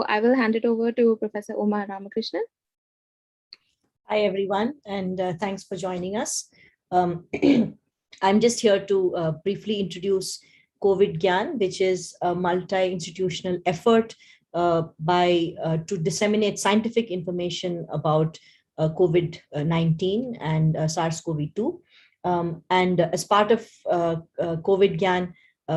I will hand it over to Professor Uma Ramakrishnan. Hi, everyone, and thanks for joining us. I'm just here to briefly introduce WebGyan, which is a multi-institutional effort to disseminate scientific information about COVID-19 and SARS-CoV-2. And as part of WebGyan,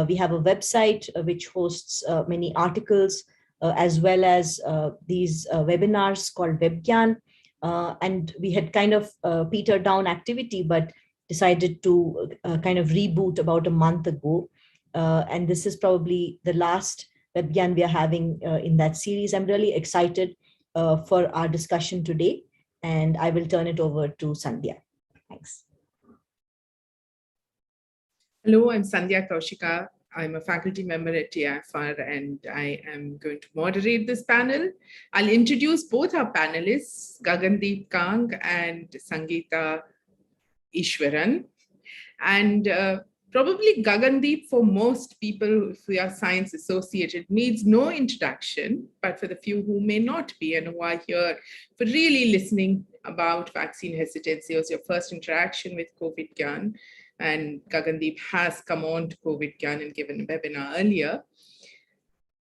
we have a website which hosts many articles as well as these webinars called WebGyan. And we had kind of petered down activity, but decided to kind of reboot about a month ago. And this is probably the last WebGyan we are having in that series. I'm really excited for our discussion today, and I will turn it over to Sandhya. Thanks. Hello, I'm Sandhya Koushika. I'm a faculty member at TIFR, and I am going to moderate this panel. I'll introduce both our panelists, Gagandeep Kang and Sangeeta Ishwaran. And probably Gagandeep, for most people, if we are science associated, needs no introduction, but for the few who may not be and who are here for really listening about vaccine hesitancy, was your first interaction with WebGyan. And Gagandeep has come on to WebGyan and given a webinar earlier.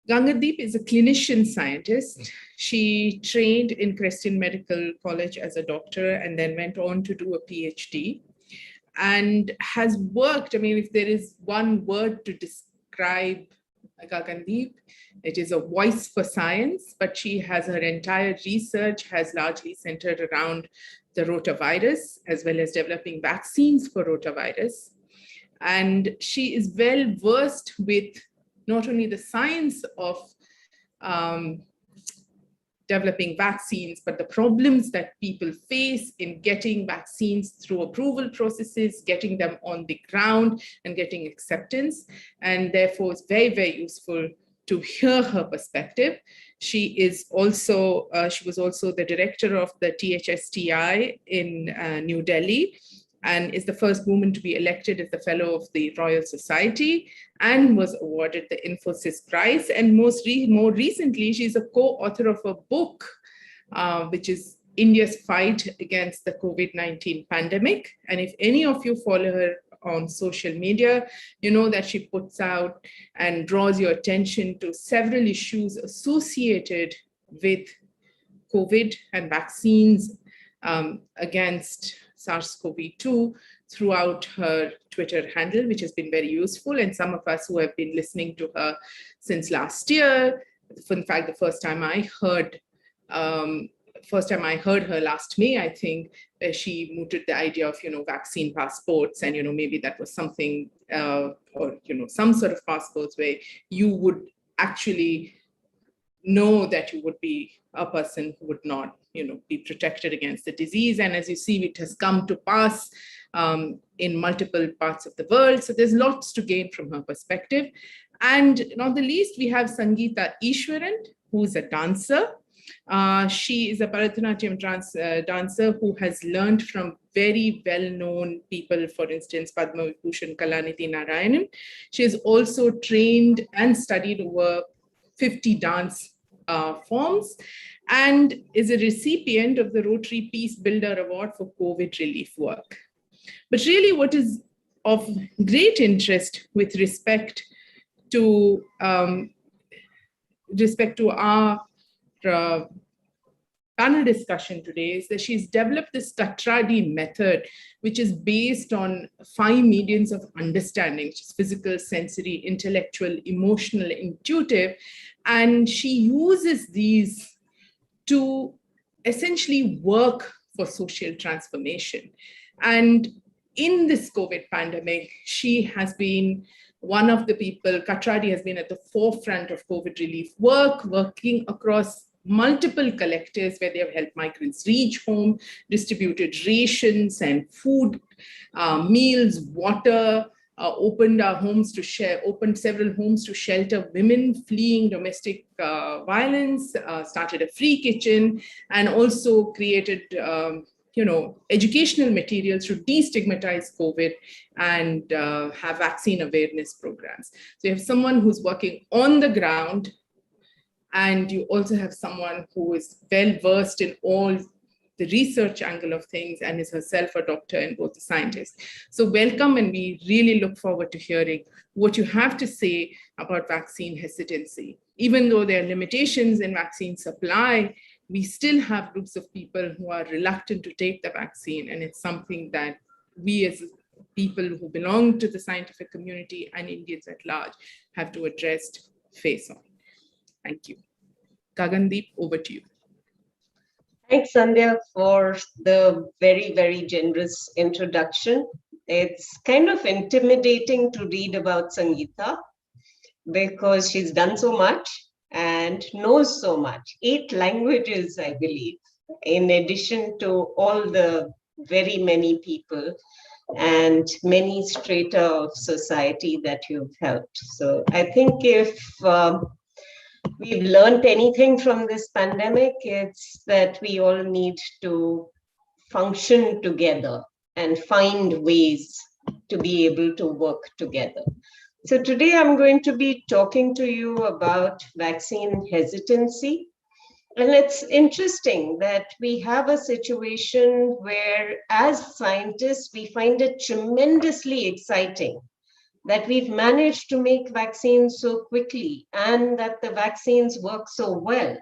Gagandeep is a clinician scientist. She trained in Christian Medical College as a doctor and then went on to do a PhD and has worked. I mean, if there is one word to describe Gagandeep, it is a voice for science, but she has her entire research has largely centered around the rotavirus, as well as developing vaccines for rotavirus. And she is well versed with not only the science of developing vaccines, but the problems that people face in getting vaccines through approval processes, getting them on the ground and getting acceptance. And therefore, it's very, very useful to hear her perspective. She was also the director of the THSTI in New Delhi, and is the first woman to be elected as the fellow of the Royal Society, and was awarded the Infosys Prize. And more recently, she's a co-author of a book, which is India's fight against the COVID-19 pandemic. And if any of you follow her on social media, you know that she puts out and draws your attention to several issues associated with COVID and vaccines against SARS-CoV-2 throughout her Twitter handle, which has been very useful. And some of us who have been listening to her since last year, in fact, the first time I heard her last May, I think, where she mooted the idea of, vaccine passports, and, maybe that was something, or, some sort of passports where you would actually know that you would be a person who would not, be protected against the disease. And as you see, it has come to pass in multiple parts of the world. So there's lots to gain from her perspective. And not the least, we have Sangeeta Ishwaran, who's a dancer. She is a Bharatanatyam dancer who has learned from very well-known people, for instance, Padma Vibhushan Kalanidhi Narayanan. She has also trained and studied over 50 dance forms, and is a recipient of the Rotary Peace Builder Award for COVID relief work. But really what is of great interest with respect to our panel discussion today is that she's developed this Katradi method, which is based on 5 mediums of understanding, which is physical, sensory, intellectual, emotional, intuitive. And she uses these to essentially work for social transformation. And in this COVID pandemic, she has been one of the people, Katradi has been at the forefront of COVID relief work, working across multiple collectives where they have helped migrants reach home, distributed rations and food, meals, water, opened several homes to shelter women fleeing domestic violence, started a free kitchen, and also created educational materials to destigmatize COVID and have vaccine awareness programs. So you have someone who's working on the ground, And you also have someone who is well versed in all the research angle of things and is herself a doctor and both a scientist. So welcome, and we really look forward to hearing what you have to say about vaccine hesitancy. Even though there are limitations in vaccine supply, we still have groups of people who are reluctant to take the vaccine, and it's something that we as people who belong to the scientific community and Indians at large have to address face on. Thank you. Gagandeep, over to you. Thanks, Sandhya, for the very, very generous introduction. It's kind of intimidating to read about Sangeeta because she's done so much and knows so much. 8 languages, I believe, in addition to all the very many people and many strata of society that you've helped. So I think if we've learned anything from this pandemic, it's that we all need to function together and find ways to be able to work together. So today I'm going to be talking to you about vaccine hesitancy. And it's interesting that we have a situation where, as scientists, we find it tremendously exciting that we've managed to make vaccines so quickly and that the vaccines work so well.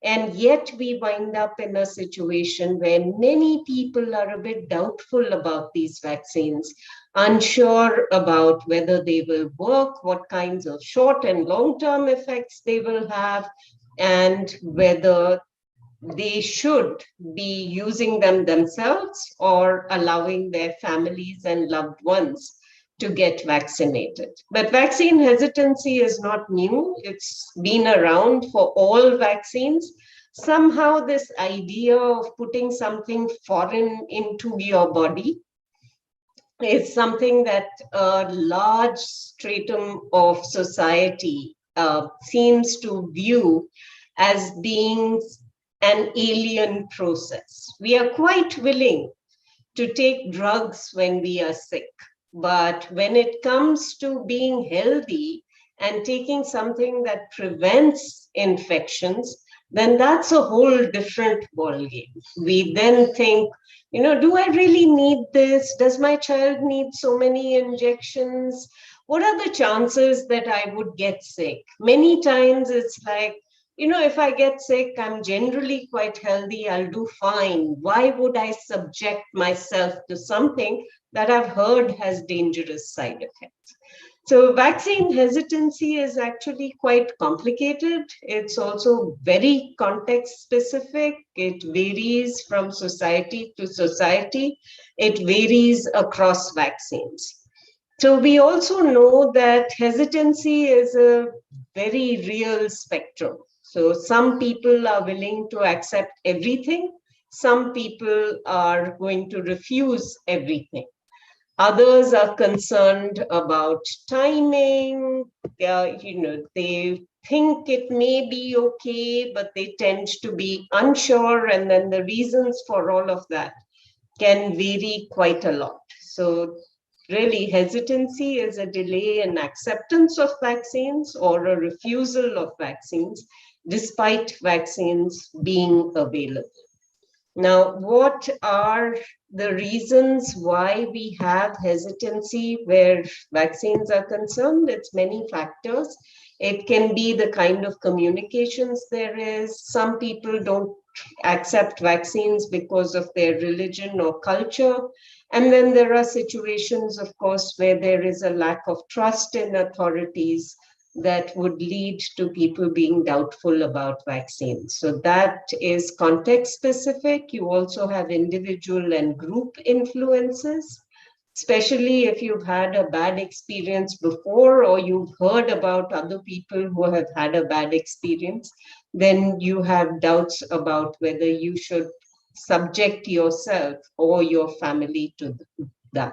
And yet we wind up in a situation where many people are a bit doubtful about these vaccines, unsure about whether they will work, what kinds of short and long-term effects they will have, and whether they should be using them themselves or allowing their families and loved ones to get vaccinated. But vaccine hesitancy is not new. It's been around for all vaccines. Somehow this idea of putting something foreign into your body is something that a large stratum of society seems to view as being an alien process. We are quite willing to take drugs when we are sick, but when it comes to being healthy and taking something that prevents infections, then that's a whole different ballgame. We then think, do I really need this? Does my child need so many injections? What are the chances that I would get sick? Many times it's like, if I get sick, I'm generally quite healthy, I'll do fine. Why would I subject myself to something that I've heard has dangerous side effects? So vaccine hesitancy is actually quite complicated. It's also very context specific. It varies from society to society. It varies across vaccines. So we also know that hesitancy is a very real spectrum. So some people are willing to accept everything. Some people are going to refuse everything. Others are concerned about timing. They think it may be okay, but they tend to be unsure. And then the reasons for all of that can vary quite a lot. So really, hesitancy is a delay in acceptance of vaccines or a refusal of vaccines, despite vaccines being available. Now, what are the reasons why we have hesitancy where vaccines are concerned? It's many factors. It can be the kind of communications there is. Some people don't accept vaccines because of their religion or culture. And then there are situations, of course, where there is a lack of trust in authorities that would lead to people being doubtful about vaccines. So that is context specific. You also have individual and group influences, especially if you've had a bad experience before or you've heard about other people who have had a bad experience, then you have doubts about whether you should subject yourself or your family to that.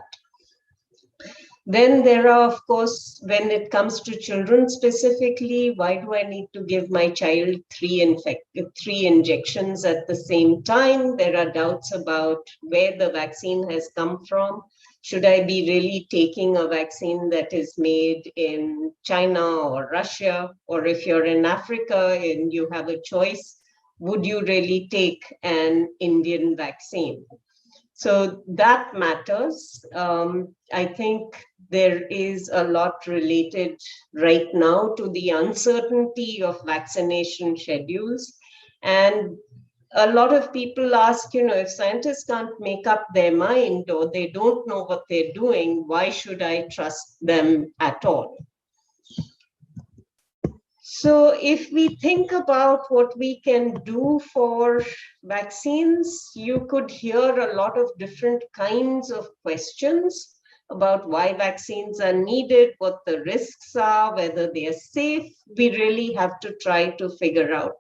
Then there are, of course, when it comes to children specifically, why do I need to give my child three injections at the same time? There are doubts about where the vaccine has come from. Should I be really taking a vaccine that is made in China or Russia? Or if you're in Africa and you have a choice, would you really take an Indian vaccine? So that matters. I think there is a lot related right now to the uncertainty of vaccination schedules. And a lot of people ask, if scientists can't make up their mind or they don't know what they're doing, why should I trust them at all? So if we think about what we can do for vaccines, you could hear a lot of different kinds of questions about why vaccines are needed, what the risks are, whether they are safe. We really have to try to figure out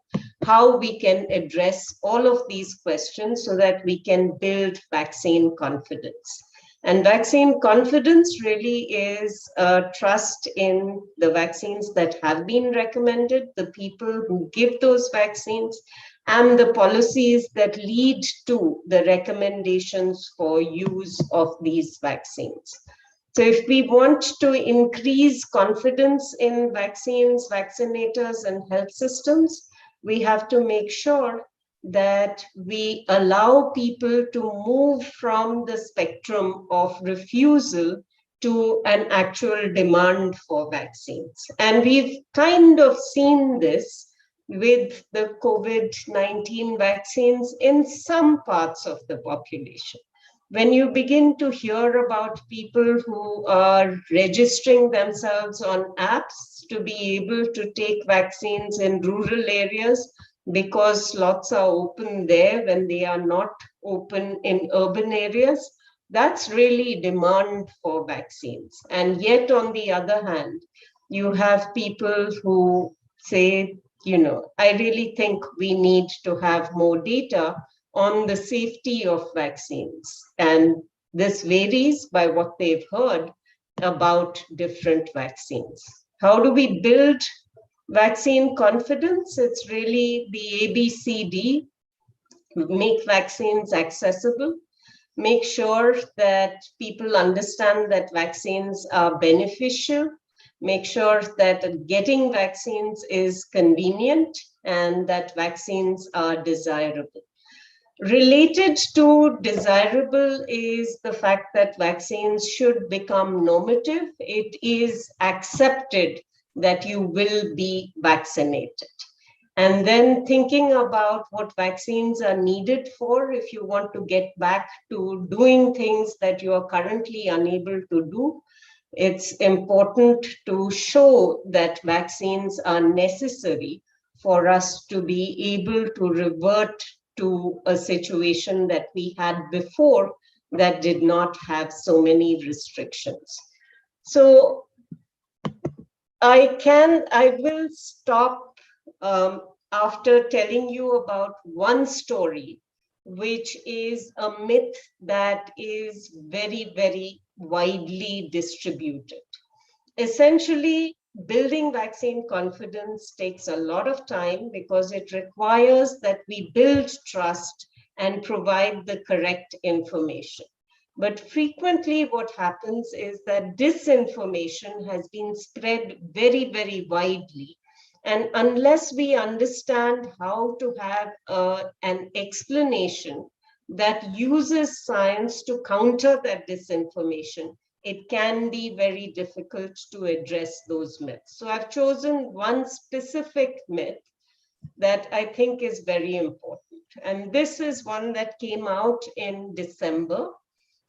how we can address all of these questions so that we can build vaccine confidence. And vaccine confidence really is trust in the vaccines that have been recommended, the people who give those vaccines, and the policies that lead to the recommendations for use of these vaccines. So if we want to increase confidence in vaccines, vaccinators, and health systems, we have to make sure that we allow people to move from the spectrum of refusal to an actual demand for vaccines. And we've kind of seen this with the COVID-19 vaccines in some parts of the population. When you begin to hear about people who are registering themselves on apps to be able to take vaccines in rural areas, because slots are open there when they are not open in urban areas, that's really demand for vaccines. And yet, on the other hand, you have people who say, I really think we need to have more data on the safety of vaccines. And this varies by what they've heard about different vaccines. How do we build vaccine confidence? It's really the ABCD. Make vaccines accessible, make sure that people understand that vaccines are beneficial, make sure that getting vaccines is convenient, and that vaccines are desirable. Related to desirable is the fact that vaccines should become normative. It is accepted that you will be vaccinated. And then thinking about what vaccines are needed for, if you want to get back to doing things that you are currently unable to do, it's important to show that vaccines are necessary for us to be able to revert to a situation that we had before that did not have so many restrictions. So I will stop after telling you about one story, which is a myth that is very, very widely distributed. Essentially, building vaccine confidence takes a lot of time because it requires that we build trust and provide the correct information. But frequently what happens is that disinformation has been spread very, very widely. And unless we understand how to have an explanation that uses science to counter that disinformation, it can be very difficult to address those myths. So I've chosen one specific myth that I think is very important. And this is one that came out in December,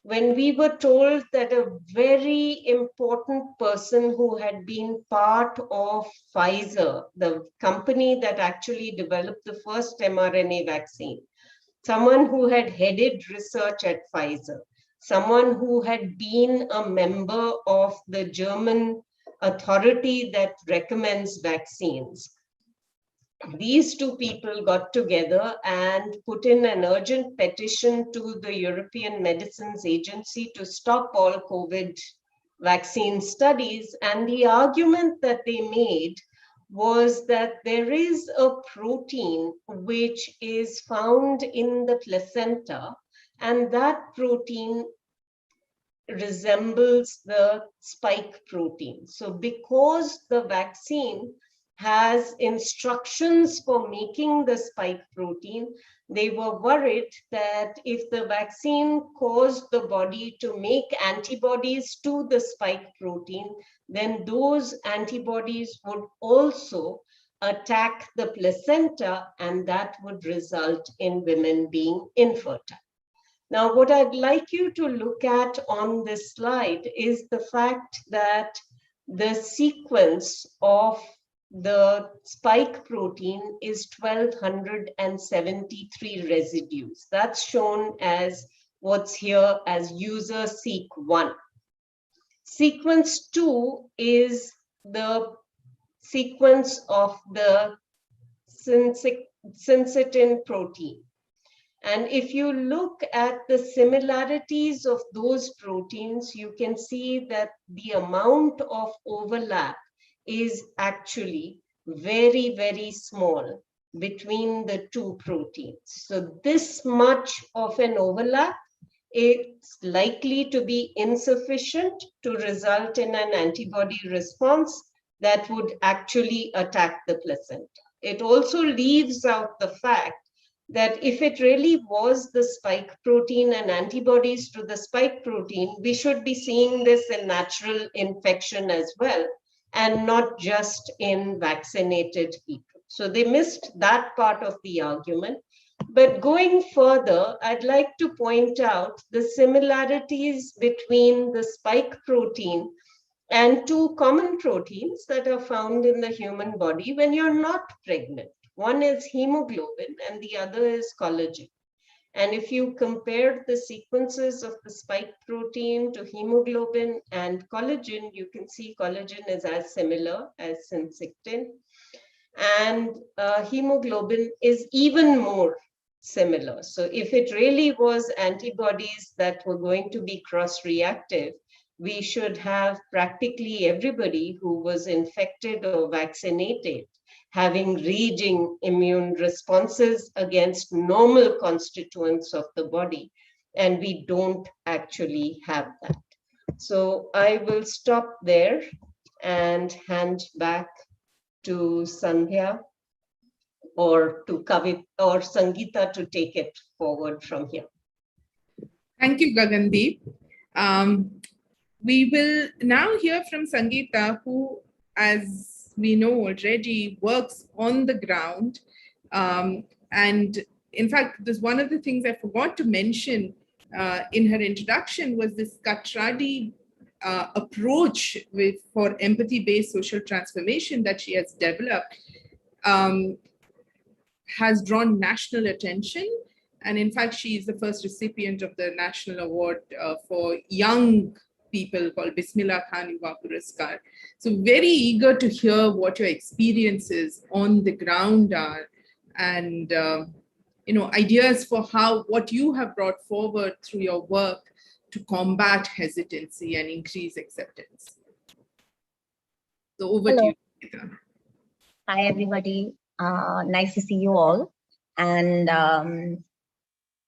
when we were told that a very important person who had been part of Pfizer, the company that actually developed the first mRNA vaccine, someone who had headed research at Pfizer, someone who had been a member of the German authority that recommends vaccines. These two people got together and put in an urgent petition to the European Medicines Agency to stop all COVID vaccine studies. And the argument that they made was that there is a protein which is found in the placenta, and that protein resembles the spike protein. So because the vaccine has instructions for making the spike protein, they were worried that if the vaccine caused the body to make antibodies to the spike protein, then those antibodies would also attack the placenta, and that would result in women being infertile. Now, what I'd like you to look at on this slide is the fact that the sequence of the spike protein is 1273 residues. That's shown as what's here as user seq 1. Sequence 2 is the sequence of the syncytin protein. And if you look at the similarities of those proteins, you can see that the amount of overlap is actually very, very small between the two proteins. So this much of an overlap, it's likely to be insufficient to result in an antibody response that would actually attack the placenta. It also leaves out the fact that if it really was the spike protein and antibodies to the spike protein, we should be seeing this in natural infection as well, and not just in vaccinated people. So they missed that part of the argument. But going further, I'd like to point out the similarities between the spike protein and two common proteins that are found in the human body when you're not pregnant. One is hemoglobin and the other is collagen. And if you compare the sequences of the spike protein to hemoglobin and collagen, you can see collagen is as similar as syncytin. And hemoglobin is even more similar. So if it really was antibodies that were going to be cross-reactive, we should have practically everybody who was infected or vaccinated having raging immune responses against normal constituents of the body. And we don't actually have that. So I will stop there and hand back to Sandhya or to Kavit or Sangeeta to take it forward from here. Thank you, Gagandeep. We will now hear from Sangeeta, who, as we know already, works on the ground. And in fact, this one of the things I forgot to mention in her introduction was this Katradi approach for empathy-based social transformation that she has developed has drawn national attention. And in fact, she is the first recipient of the National Award for Young People called Bismillah Khan Yuva Puraskar. So very eager to hear what your experiences on the ground are, and ideas for what you have brought forward through your work to combat hesitancy and increase acceptance. So over to you, Sangeeta. Hi, everybody. Nice to see you all. And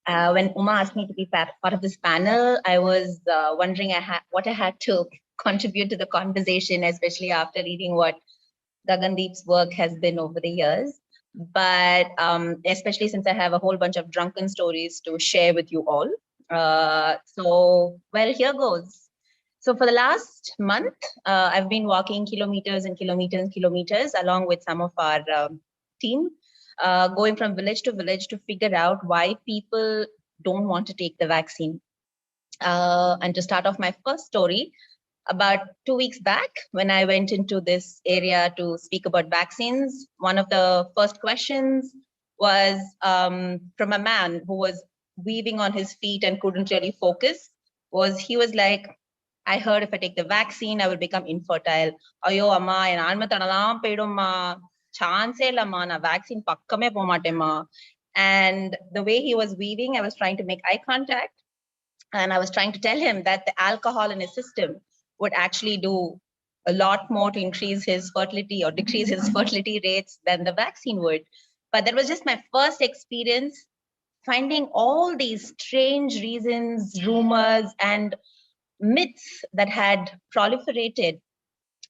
when Uma asked me to be part of this panel, I was wondering what I had to contribute to the conversation, especially after reading what Gagandeep's work has been over the years. But especially since I have a whole bunch of drunken stories to share with you all. So, well, here goes. So for the last month, I've been walking kilometers and kilometers and kilometers along with some of our team, going from village to figure out why people don't want to take the vaccine. And to start off my first story, about 2 weeks back, when I went into this area to speak about vaccines, one of the first questions was from a man who was weaving on his feet and couldn't really focus. He was like, I heard if I take the vaccine, I will become infertile. Ayo, amma, en alma thanalam pedumma. Chance illama, na vaccine pakkame pomatema. And the way he was weaving, I was trying to make eye contact. And I was trying to tell him that the alcohol in his system would actually do a lot more to increase his fertility or decrease his fertility rates than the vaccine would. But that was just my first experience finding all these strange reasons, rumors, and myths that had proliferated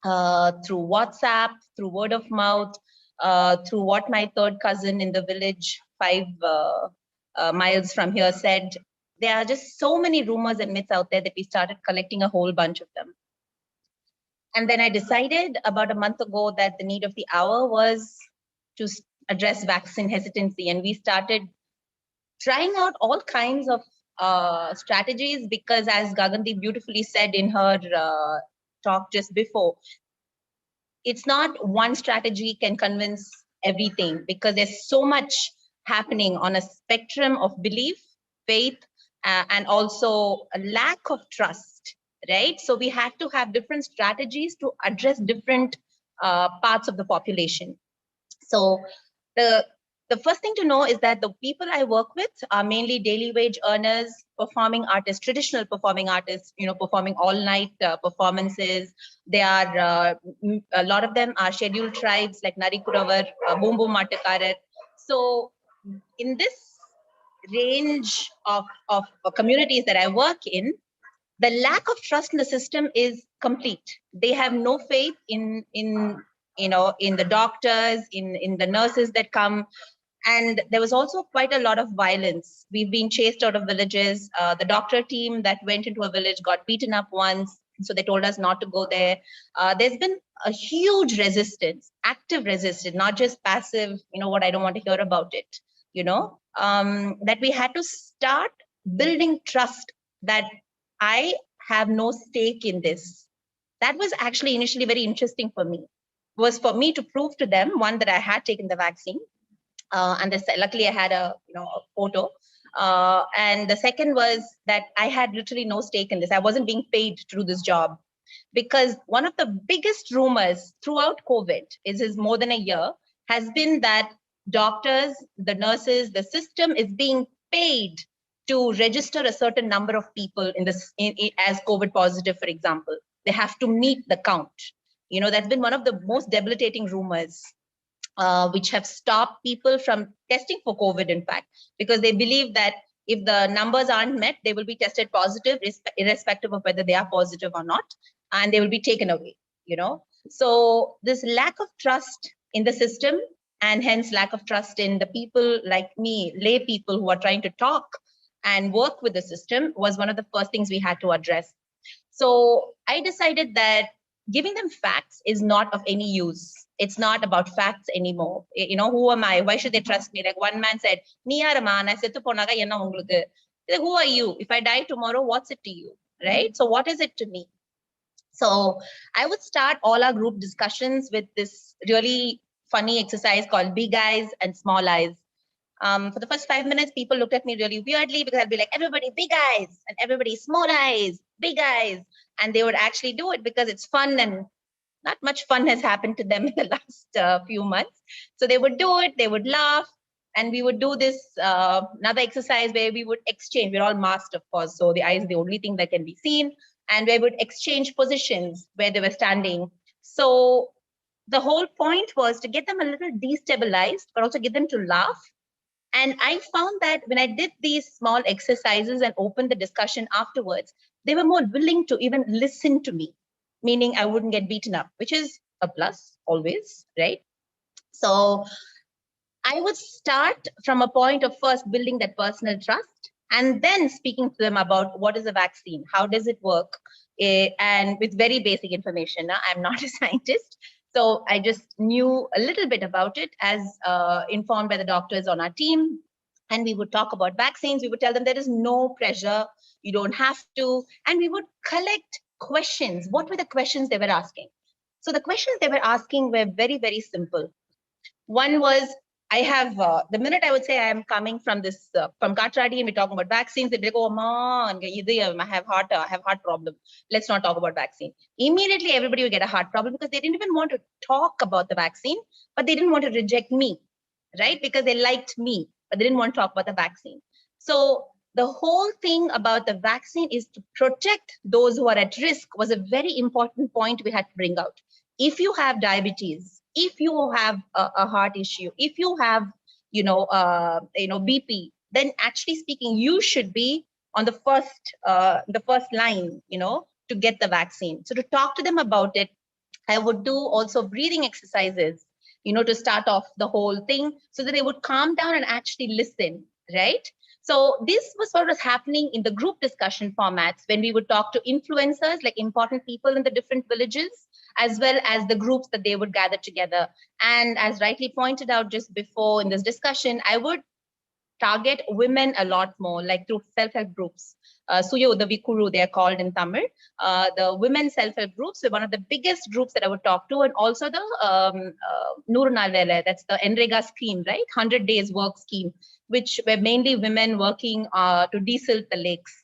through WhatsApp, through word of mouth, through what my third cousin in the village 5 miles from here said. There are just so many rumors and myths out there that we started collecting a whole bunch of them. And then I decided about a month ago that the need of the hour was to address vaccine hesitancy. And we started trying out all kinds of strategies, because as Gagandeep beautifully said in her talk just before, it's not one strategy can convince everything, because there's so much happening on a spectrum of belief, faith, and also a lack of trust, right? So we had to have different strategies to address different parts of the population. So the first thing to know is that the people I work with are mainly daily wage earners, performing artists, traditional performing artists, performing all night performances. They are, a lot of them are scheduled tribes like Narikuravar, Boom Boom Matakarar. So in this range of communities that I work in, the lack of trust in the system is complete. They have no faith in the doctors, in the nurses that come. And there was also quite a lot of violence. We've been chased out of villages. The doctor team that went into a village got beaten up once, so they told us not to go there. There's been a huge resistance, active resistance, not just passive, what I don't want to hear about it, that we had to start building trust that I have no stake in this. That was actually initially very interesting for me, was for me to prove to them, one, that I had taken the vaccine. And luckily I had a photo. And the second was that I had literally no stake in this. I wasn't being paid to do this job, because one of the biggest rumors throughout COVID is more than a year has been that doctors, the nurses, the system is being paid to register a certain number of people as COVID positive, for example. They have to meet the count. That's been one of the most debilitating rumors. Which have stopped people from testing for COVID, in fact, because they believe that if the numbers aren't met, they will be tested positive, irrespective of whether they are positive or not, and they will be taken away, So this lack of trust in the system, and hence lack of trust in the people like me, lay people who are trying to talk and work with the system, was one of the first things we had to address. So I decided that giving them facts is not of any use. It's not about facts anymore. Who am I? Why should they trust me? Like one man said, "Ni yarama na settu ponaga enna ungalukku?" Who are you? If I die tomorrow, what's it to you? Right? So what is it to me? So I would start all our group discussions with this really funny exercise called Big Eyes and Small Eyes. For the first 5 minutes, people looked at me really weirdly, because I'd be like, everybody big eyes, and everybody small eyes, big eyes. And they would actually do it because it's fun, and not much fun has happened to them in the last few months. So they would do it, they would laugh, and we would do this another exercise where we would exchange. We're all masked, of course, so the eye is the only thing that can be seen. And we would exchange positions where they were standing. So the whole point was to get them a little destabilized, but also get them to laugh. And I found that when I did these small exercises and opened the discussion afterwards, they were more willing to even listen to me, meaning I wouldn't get beaten up, which is a plus always, right? So I would start from a point of first building that personal trust, and then speaking to them about what is a vaccine, how does it work, and with very basic information. I'm not a scientist, so I just knew a little bit about it as informed by the doctors on our team. And we would talk about vaccines. We would tell them there is no pressure, you don't have to. And we would collect questions. What were the questions they were asking? So the questions they were asking were very, very simple. One was, I have, the minute I would say I am coming from from Katradi and we're talking about vaccines, they'd be like, oh, man, I have heart problem. Let's not talk about vaccine. Immediately, everybody would get a heart problem because they didn't even want to talk about the vaccine, but they didn't want to reject me, right? Because they liked me, but they didn't want to talk about the vaccine. So the whole thing about the vaccine is to protect those who are at risk was a very important point we had to bring out. If you have diabetes, if you have a heart issue, if you have, BP, then actually speaking, you should be on the first line, to get the vaccine. So to talk to them about it, I would do also breathing exercises, to start off the whole thing so that they would calm down and actually listen, right? So this was what was happening in the group discussion formats when we would talk to influencers, like important people in the different villages, as well as the groups that they would gather together. And as rightly pointed out just before in this discussion, I would target women a lot more, like through self-help groups. Suyo Udavikuru, they are called in Tamil. The women self-help groups were one of the biggest groups that I would talk to, and also the Nuru Nalvele, that's the NREGA scheme, right? 100 days work scheme, which were mainly women working to desilt the lakes.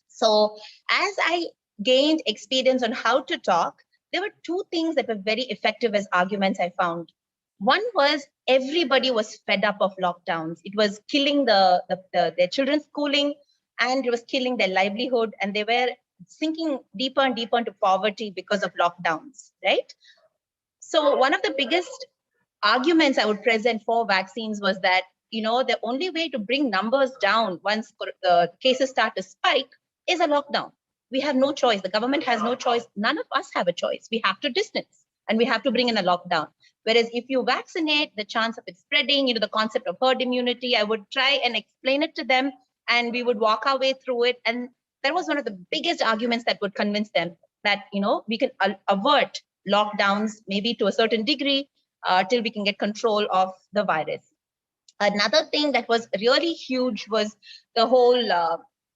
So as I gained experience on how to talk, there were two things that were very effective as arguments I found. One was everybody was fed up of lockdowns. It was killing their children's schooling, and it was killing their livelihood, and they were sinking deeper and deeper into poverty because of lockdowns, right? So one of the biggest arguments I would present for vaccines was that, the only way to bring numbers down once the cases start to spike is a lockdown. We have no choice. The government has no choice. None of us have a choice. We have to distance, and we have to bring in a lockdown. Whereas if you vaccinate, the chance of it spreading, the concept of herd immunity, I would try and explain it to them, and we would walk our way through it. And that was one of the biggest arguments that would convince them that, we can avert lockdowns maybe to a certain degree till we can get control of the virus. Another thing that was really huge was the whole,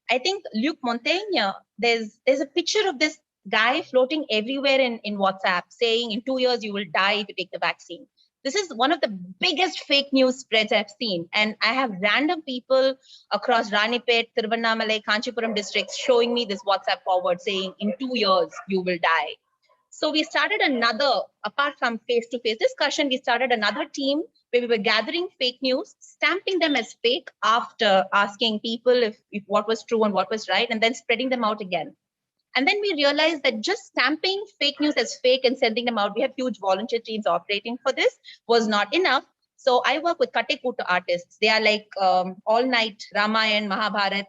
I think Luc Montaigne, there's a picture of this guy floating everywhere in WhatsApp saying in 2 years you will die if you take the vaccine. This is one of the biggest fake news spreads I've seen. And I have random people across Ranipet, Tiruvannamalai, Kanchipuram districts showing me this WhatsApp forward saying in 2 years you will die. So we started apart from face-to-face discussion, we started another team where we were gathering fake news, stamping them as fake after asking people if what was true and what was right, and then spreading them out again. And then we realized that just stamping fake news as fake and sending them out, we have huge volunteer teams operating for this, was not enough. So I work with Kattekuta artists. They are like all-night Ramayana, Mahabharata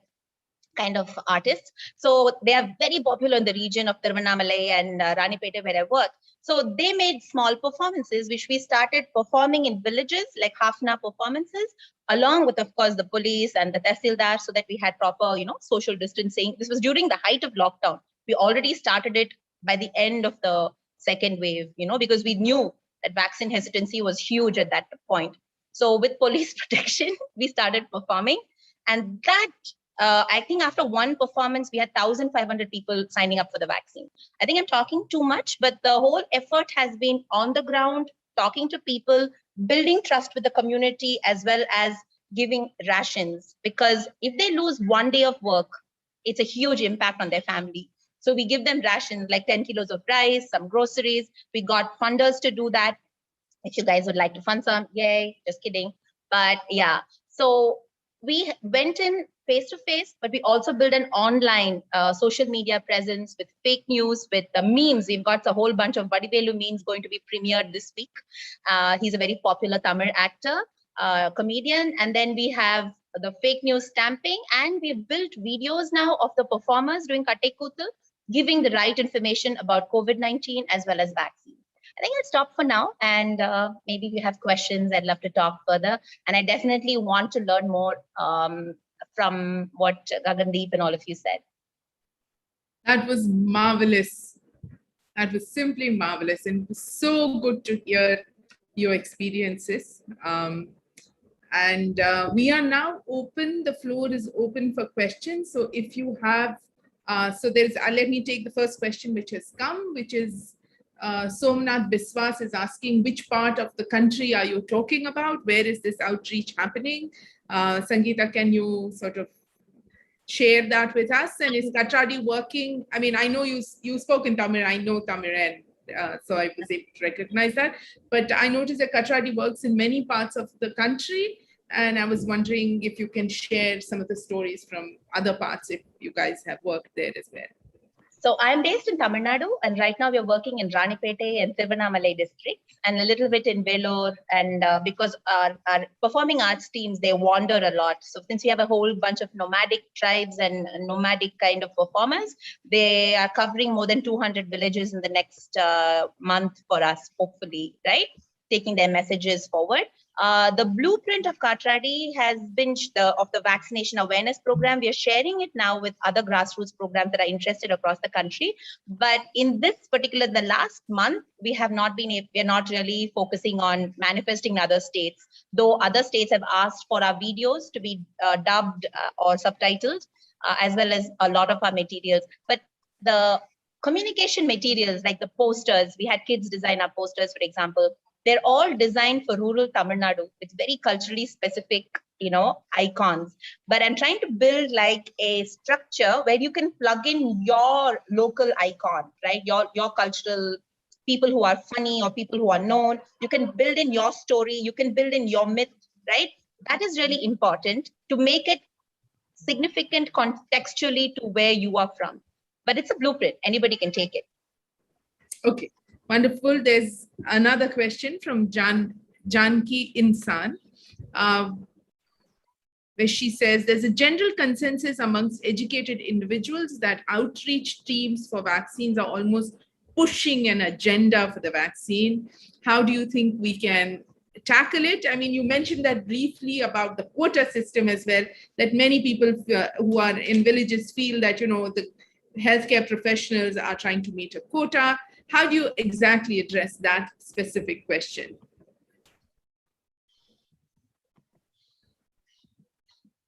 kind of artists. So they are very popular in the region of Tiruvannamalai and Ranipet where I work. So they made small performances, which we started performing in villages, like half-an-hour performances, along with, of course, the police and the tehsildar, so that we had proper, social distancing. This was during the height of lockdown. We already started it by the end of the second wave, because we knew that vaccine hesitancy was huge at that point. So with police protection, we started performing. And that, I think after one performance, we had 1,500 people signing up for the vaccine. I think I'm talking too much, but the whole effort has been on the ground, talking to people, building trust with the community, as well as giving rations. Because if they lose 1 day of work, it's a huge impact on their family. So we give them rations like 10 kilos of rice, some groceries. We got funders to do that. If you guys would like to fund some, yay, just kidding. But yeah, so we went in face-to-face, but we also built an online social media presence with fake news, with the memes. We've got a whole bunch of Vadivelu memes going to be premiered this week. He's a very popular Tamil actor, comedian. And then we have the fake news stamping, and we've built videos now of the performers doing Kattekuta, giving the right information about COVID-19 as well as vaccines. I think I'll stop for now, and maybe if you have questions, I'd love to talk further. And I definitely want to learn more from what Gagandeep and all of you said. That was marvelous. That was simply marvelous, and it was so good to hear your experiences. And we are now open. The floor is open for questions. So if you have, let me take the first question which has come, which is Somnath Biswas is asking, which part of the country are you talking about? Where is this outreach happening? Sangeeta, can you sort of share that with us? And is Katradi working? I mean, I know you spoke in Tamil, I know Tamil, and so I was able to recognize that. But I noticed that Katradi works in many parts of the country. And I was wondering if you can share some of the stories from other parts, if you guys have worked there as well. So I'm based in Tamil Nadu, and right now we're working in Ranipete and Tiruvannamalai districts, and a little bit in Vellore. And because our performing arts teams, they wander a lot. So since we have a whole bunch of nomadic tribes and nomadic kind of performers, they are covering more than 200 villages in the next month for us, hopefully, right? Taking their messages forward. The blueprint of Katradi has been of the vaccination awareness program. We are sharing it now with other grassroots programs that are interested across the country. But in this particular, the last month, we are not really focusing on manifesting in other states, though other states have asked for our videos to be dubbed or subtitled, as well as a lot of our materials. But the communication materials, like the posters, we had kids design our posters, for example. They're all designed for rural Tamil Nadu. It's very culturally specific, icons. But I'm trying to build like a structure where you can plug in your local icon, right? Your cultural people who are funny or people who are known. You can build in your story. You can build in your myth, right? That is really important to make it significant contextually to where you are from. But it's a blueprint. Anybody can take it. Okay. Wonderful. There's another question from Janki Insan, where she says, there's a general consensus amongst educated individuals that outreach teams for vaccines are almost pushing an agenda for the vaccine. How do you think we can tackle it? I mean, you mentioned that briefly about the quota system as well, that many people who are in villages feel that, the healthcare professionals are trying to meet a quota. How do you exactly address that specific question?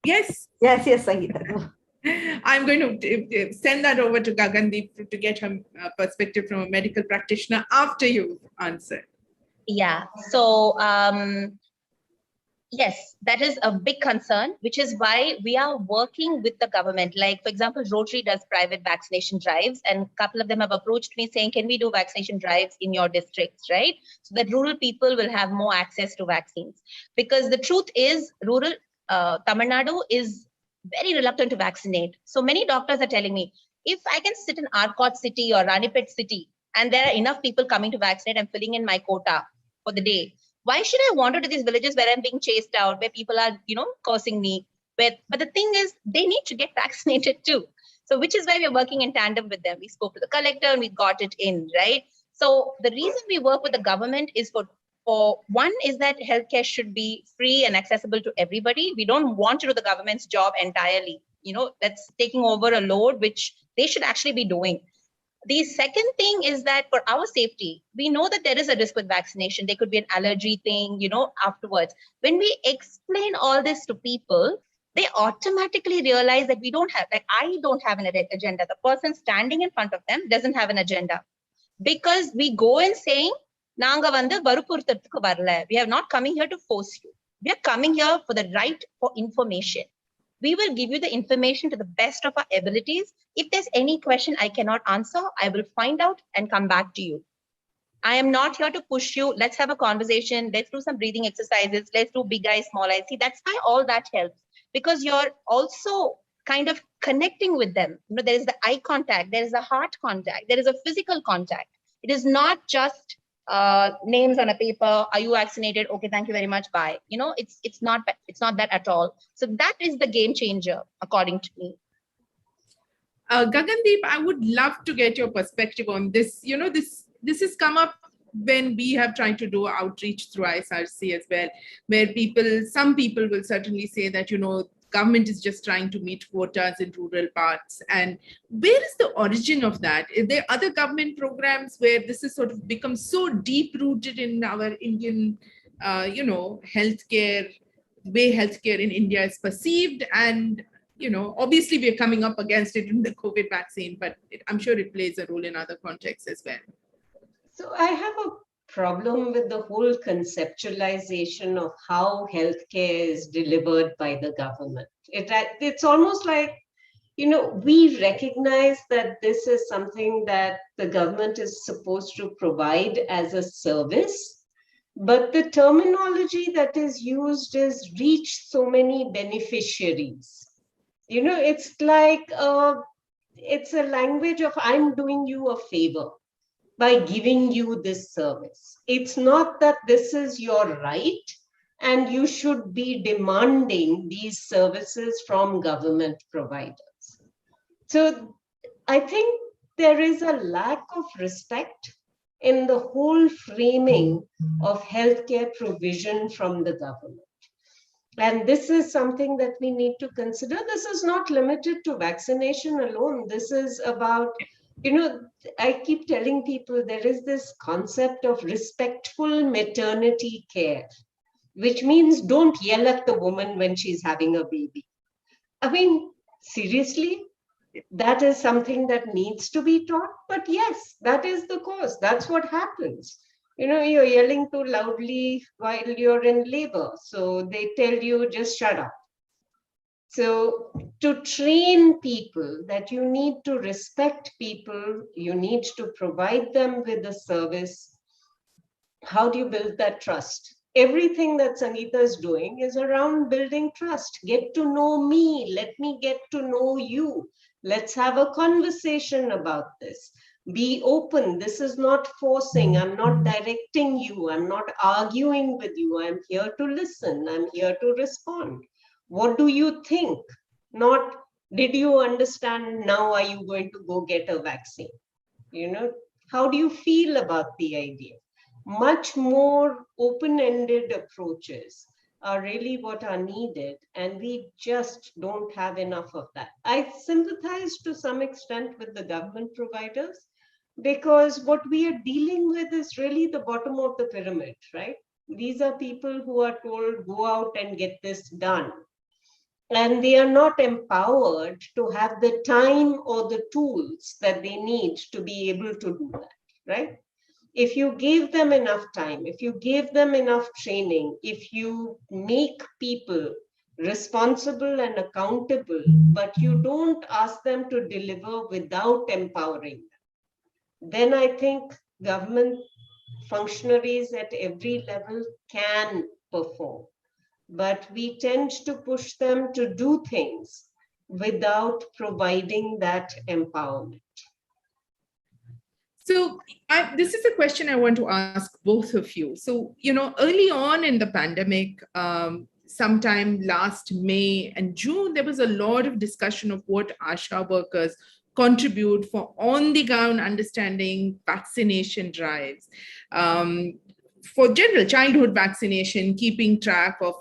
Yes? Yes, Sangeeta. I'm going to send that over to Gagandeep to get her perspective from a medical practitioner after you answer. Yeah, so yes, that is a big concern, which is why we are working with the government. Like, for example, Rotary does private vaccination drives, and a couple of them have approached me saying, can we do vaccination drives in your districts, right? So that rural people will have more access to vaccines. Because the truth is, rural Tamil Nadu is very reluctant to vaccinate. So many doctors are telling me, if I can sit in Arcot city or Ranipet city, and there are enough people coming to vaccinate, I'm filling in my quota for the day. Why should I wander to these villages where I'm being chased out, where people are, cursing me? But the thing is, they need to get vaccinated too. So which is why we're working in tandem with them. We spoke to the collector and we got it in, right? So the reason we work with the government is for one is that healthcare should be free and accessible to everybody. We don't want to do the government's job entirely. That's taking over a load, which they should actually be doing. The second thing is that for our safety, we know that there is a risk with vaccination. There could be an allergy thing, afterwards. When we explain all this to people, they automatically realize that we don't have, like, I don't have an agenda. The person standing in front of them doesn't have an agenda. Because we go in saying, Nanga vandu varupurthathukku varala. We are not coming here to force you. We are coming here for the right for information. We will give you the information to the best of our abilities. If there's any question I cannot answer, I will find out and come back to you. I am not here to push you. Let's have a conversation. Let's do some breathing exercises. Let's do big eyes, small eyes. See, that's why all that helps, because you're also kind of connecting with them. There is the eye contact, there is a heart contact, there is a physical contact. It is not just names on a paper. Are you vaccinated? Okay, thank you very much. Bye. It's not that at all. So that is the game changer, according to me. Gagandeep, I would love to get your perspective on this. This has come up when we have tried to do outreach through ISRC as well, where some people will certainly say that, government is just trying to meet quotas in rural parts. And where is the origin of that? Is there other government programs where this has sort of become so deep rooted in our Indian, healthcare, the way healthcare in India is perceived? And, obviously we're coming up against it in the COVID vaccine, but I'm sure it plays a role in other contexts as well. So I have a problem with the whole conceptualization of how healthcare is delivered by the government. It's almost like, we recognize that this is something that the government is supposed to provide as a service, but the terminology that is used is reach so many beneficiaries. It's like it's a language of I'm doing you a favor by giving you this service. It's not that this is your right and you should be demanding these services from government providers. So I think there is a lack of respect in the whole framing of healthcare provision from the government. And this is something that we need to consider. This is not limited to vaccination alone. This is about, I keep telling people there is this concept of respectful maternity care, which means don't yell at the woman when she's having a baby. I mean, seriously, that is something that needs to be taught. But yes, that is the cause. That's what happens. You're yelling too loudly while you're in labor. So they tell you, just shut up. So to train people that you need to respect people, you need to provide them with a service. How do you build that trust? Everything that Sangeeta is doing is around building trust. Get to know me. Let me get to know you. Let's have a conversation about this. Be open. This is not forcing. I'm not directing you. I'm not arguing with you. I'm here to listen. I'm here to respond. What do you think? Not, did you understand? Now are you going to go get a vaccine? How do you feel about the idea? Much more open-ended approaches are really what are needed, and we just don't have enough of that. I sympathize to some extent with the government providers, because what we are dealing with is really the bottom of the pyramid, right? These are people who are told, go out and get this done. And they are not empowered to have the time or the tools that they need to be able to do that, right? If you give them enough time, if you give them enough training, if you make people responsible and accountable, but you don't ask them to deliver without empowering them, then I think government functionaries at every level can perform. But we tend to push them to do things without providing that empowerment. So this is a question I want to ask both of you. So, early on in the pandemic, sometime last May and June, there was a lot of discussion of what ASHA workers contribute for on-the-ground understanding vaccination drives. For general childhood vaccination, keeping track of,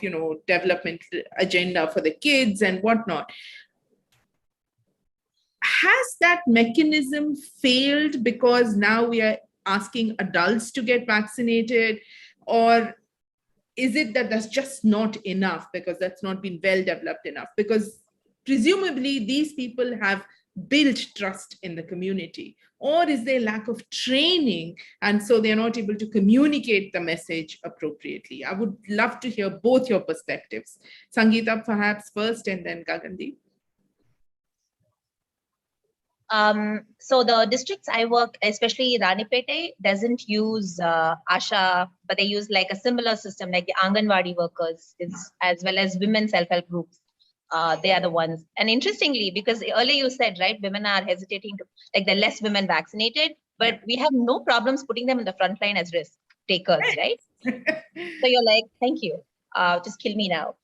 development agenda for the kids and whatnot. Has that mechanism failed because now we are asking adults to get vaccinated? Or is it that that's just not enough because that's not been well developed enough? Because presumably these people have built trust in the community. Or is there lack of training and so they're not able to communicate the message appropriately? I would love to hear both your perspectives. Sangeeta, perhaps first, and then Gagandeep. So the districts I work, especially Ranipete, doesn't use ASHA, but they use like a similar system, like the Anganwadi workers, as well as women self-help groups. They are the ones. And interestingly, because earlier you said, right, women are hesitating to, like the less women vaccinated, but we have no problems putting them in the front line as risk takers, right? So you're like, thank you, just kill me now.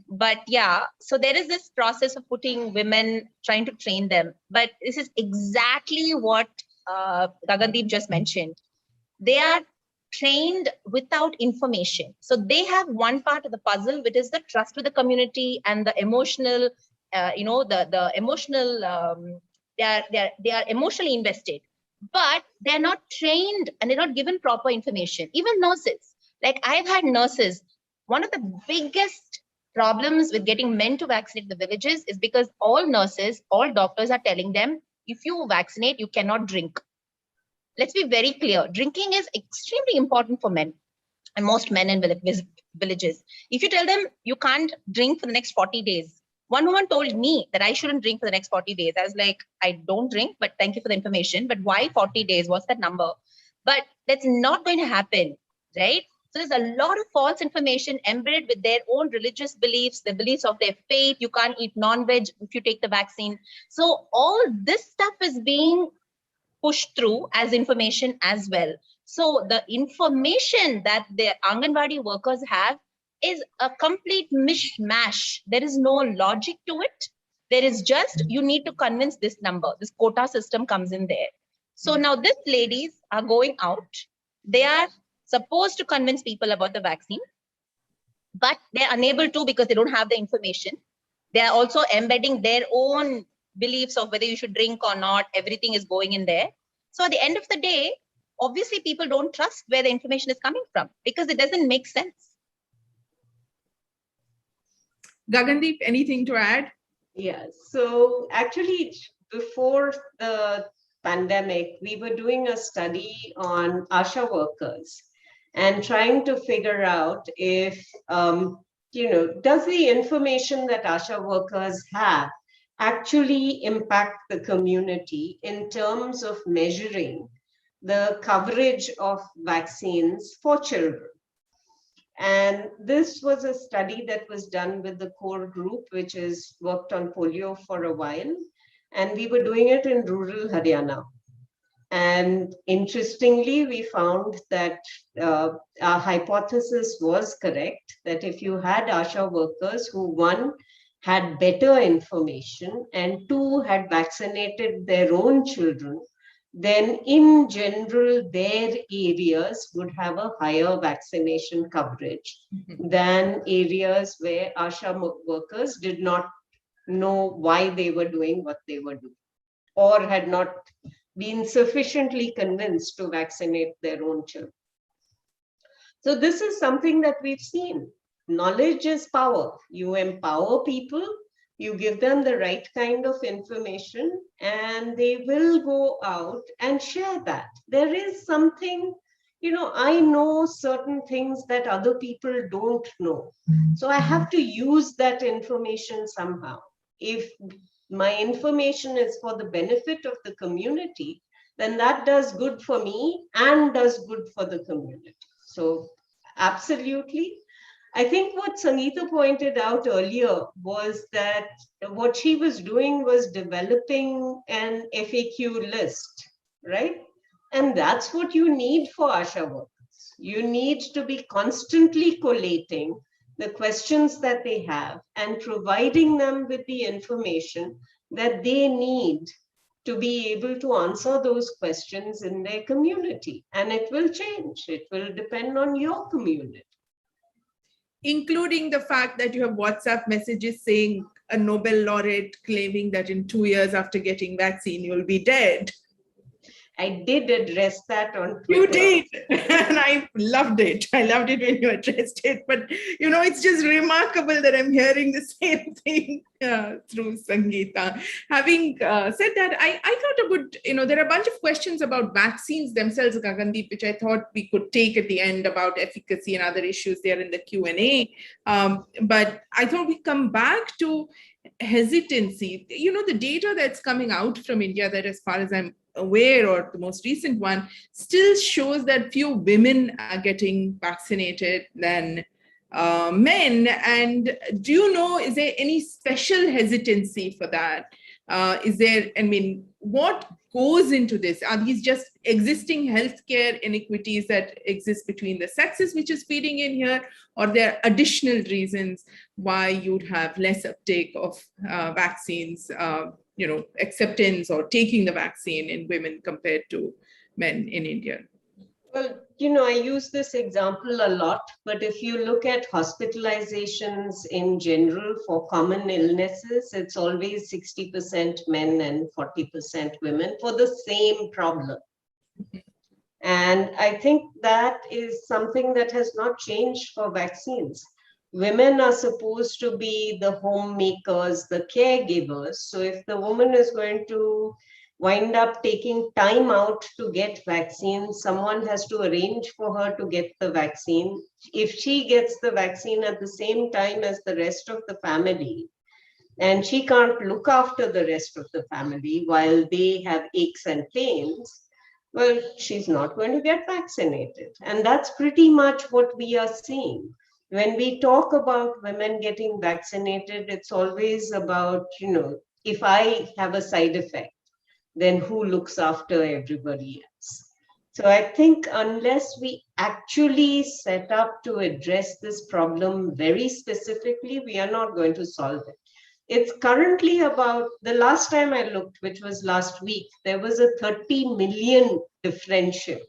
But yeah, so there is this process of putting women, trying to train them. But this is exactly what Gagandeep just mentioned. They are trained without information. So they have one part of the puzzle, which is the trust with the community and the emotional, the emotional, they are emotionally invested, but they're not trained and they're not given proper information. Even nurses, like I've had nurses, one of the biggest problems with getting men to vaccinate the villages is because all nurses, all doctors are telling them, if you vaccinate, you cannot drink. Let's be very clear. Drinking is extremely important for men and most men in villages. If you tell them you can't drink for the next 40 days, one woman told me that I shouldn't drink for the next 40 days. I was like, I don't drink, but thank you for the information. But why 40 days? What's that number? But that's not going to happen, right? So there's a lot of false information embedded with their own religious beliefs, the beliefs of their faith. You can't eat non-veg if you take the vaccine. So all this stuff is being pushed through as information as well. So the information that the Anganwadi workers have is a complete mishmash. There is no logic to it. There is just, you need to convince this number. This quota system comes in there. So now these ladies are going out. They are supposed to convince people about the vaccine, but they're unable to because they don't have the information. They are also embedding their own beliefs of whether you should drink or not. Everything is going in there. So at the end of the day, obviously people don't trust where the information is coming from because it doesn't make sense. Gagandeep, anything to add? Yeah, so actually before the pandemic, we were doing a study on ASHA workers and trying to figure out if, does the information that ASHA workers have actually impact the community in terms of measuring the coverage of vaccines for children. And this was a study that was done with the core group, which has worked on polio for a while. And we were doing it in rural Haryana. And interestingly, we found that our hypothesis was correct, that if you had ASHA workers who, one, had better information and two, had vaccinated their own children, then in general, their areas would have a higher vaccination coverage than areas where ASHA workers did not know why they were doing what they were doing or had not been sufficiently convinced to vaccinate their own children. So this is something that we've seen. Knowledge is power. You empower people, you give them the right kind of information, and they will go out and share that. There is something, I know certain things that other people don't know. So I have to use that information somehow. If my information is for the benefit of the community, then that does good for me and does good for the community. So absolutely. I think what Sangeeta pointed out earlier was that what she was doing was developing an FAQ list, right? And that's what you need for ASHA workers. You need to be constantly collating the questions that they have and providing them with the information that they need to be able to answer those questions in their community. And it will change. It will depend on your community. Including the fact that you have WhatsApp messages saying a Nobel laureate claiming that in 2 years after getting vaccine, you'll be dead. I did address that on Twitter. You did, and I loved it. I loved it when you addressed it. But, it's just remarkable that I'm hearing the same thing through Sangeeta. Having said that, I thought about, there are a bunch of questions about vaccines themselves, Gagandeep, which I thought we could take at the end about efficacy and other issues there in the Q&A. But I thought we come back to hesitancy. The data that's coming out from India, that as far as I'm aware, or the most recent one, still shows that few women are getting vaccinated than men. And do you know, is there any special hesitancy for that? What goes into this? Are these just existing healthcare inequities that exist between the sexes, which is feeding in here, or there are additional reasons why you'd have less uptake of vaccines, acceptance or taking the vaccine in women compared to men in India? Well, I use this example a lot, but if you look at hospitalizations in general for common illnesses, it's always 60% men and 40% women for the same problem. And I think that is something that has not changed for vaccines. Women are supposed to be the homemakers, the caregivers. So if the woman is going to wind up taking time out to get vaccine, someone has to arrange for her to get the vaccine. If she gets the vaccine at the same time as the rest of the family, and she can't look after the rest of the family while they have aches and pains, well, she's not going to get vaccinated. And that's pretty much what we are seeing. When we talk about women getting vaccinated, it's always about, if I have a side effect, then who looks after everybody else? So I think unless we actually set up to address this problem very specifically, we are not going to solve it. It's currently about, the last time I looked, which was last week, there was a 30 million differential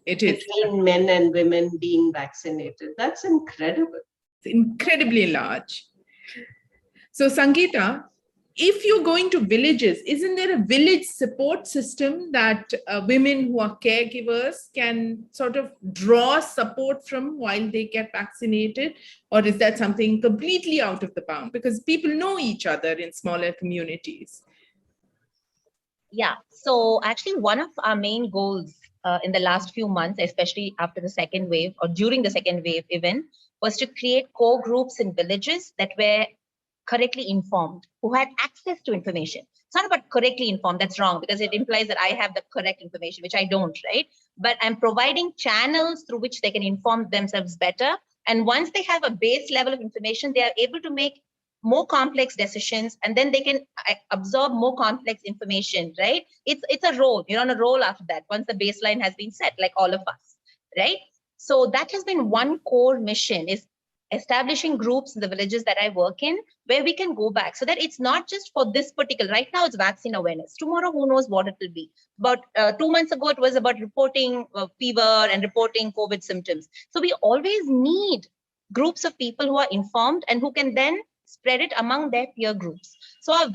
between men and women being vaccinated. That's incredible. It's incredibly large. So Sangeeta, if you're going to villages, isn't there a village support system that women who are caregivers can sort of draw support from while they get vaccinated? Or is that something completely out of the bound? Because people know each other in smaller communities. Yeah, so actually one of our main goals in the last few months, especially after the second wave or during the second wave even, was to create core groups in villages that were correctly informed, who had access to information. It's not about correctly informed, that's wrong, because it implies that I have the correct information, which I don't, right? But I'm providing channels through which they can inform themselves better. And once they have a base level of information, they are able to make more complex decisions, and then they can absorb more complex information, right? It's a role, you're on a roll after that, once the baseline has been set, like all of us, right? So that has been one core mission, is establishing groups in the villages that I work in where we can go back, so that it's not just for this particular, right now it's vaccine awareness. Tomorrow, who knows what it will be. About 2 months ago, it was about reporting fever and reporting COVID symptoms. So we always need groups of people who are informed and who can then spread it among their peer groups. So our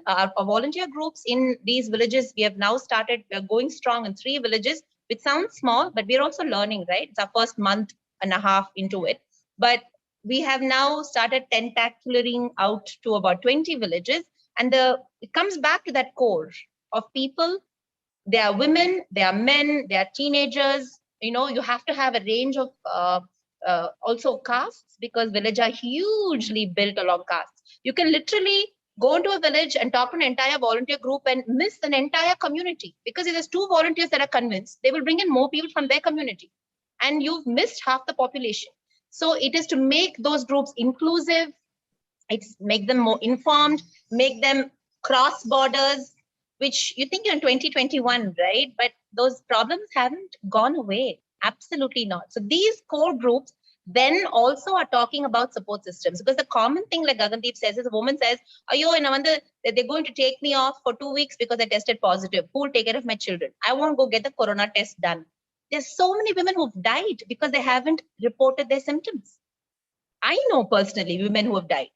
our volunteer groups in these villages, we have now started going strong in 3 villages, which sounds small, but we're also learning, right? It's our first month and a half into it. But we have now started tentaculating out to about 20 villages. And it comes back to that core of people. They are women, they are men, they are teenagers. You have to have a range of also castes, because villages are hugely built along castes. You can literally go into a village and talk to an entire volunteer group and miss an entire community, because if there's 2 volunteers that are convinced, they will bring in more people from their community, and you've missed half the population. So it is to make those groups inclusive, it's make them more informed, make them cross borders, which you think you're in 2021, right? But those problems haven't gone away. Absolutely not. So these core groups then also are talking about support systems, because the common thing, like Gagandeep says, is a woman says, they're going to take me off for 2 weeks because I tested positive. Who will take care of my children? I won't go get the corona test done. There's so many women who've died because they haven't reported their symptoms. I know personally women who have died.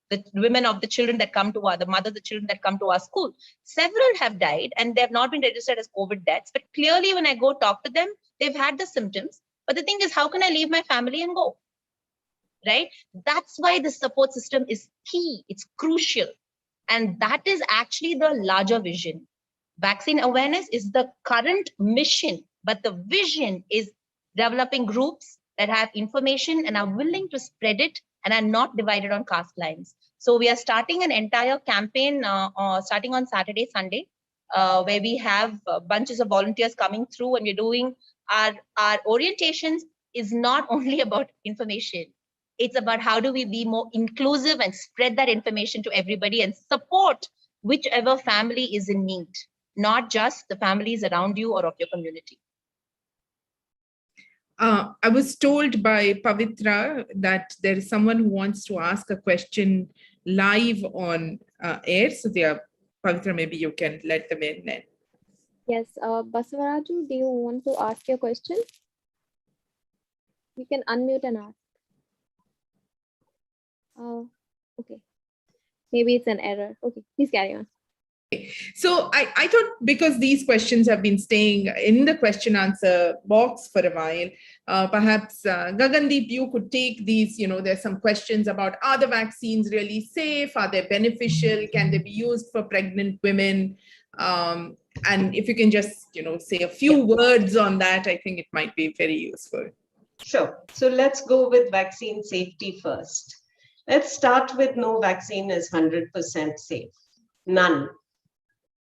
The women of the children that come to the mothers, the children that come to our school, several have died and they have not been registered as COVID deaths. But clearly when I go talk to them, they've had the symptoms. But the thing is, how can I leave my family and go? Right? That's why the support system is key. It's crucial. And that is actually the larger vision. Vaccine awareness is the current mission, but the vision is developing groups that have information and are willing to spread it and are not divided on caste lines. So we are starting an entire campaign starting on Saturday, Sunday, where we have bunches of volunteers coming through, and we're doing our orientations is not only about information. It's about how do we be more inclusive and spread that information to everybody and support whichever family is in need, not just the families around you or of your community. I was told by Pavitra that there is someone who wants to ask a question live on air. So Pavitra, maybe you can let them in then. Yes, Basavaraju, do you want to ask your question? You can unmute and ask. Okay. Maybe it's an error. Okay, please carry on. So I thought, because these questions have been staying in the question answer box for a while, perhaps Gagandeep, you could take these, there's some questions about, are the vaccines really safe? Are they beneficial? Can they be used for pregnant women? And if you can just, say a few words on that, I think it might be very useful. Sure. So let's go with vaccine safety first. Let's start with no vaccine is 100% safe. None.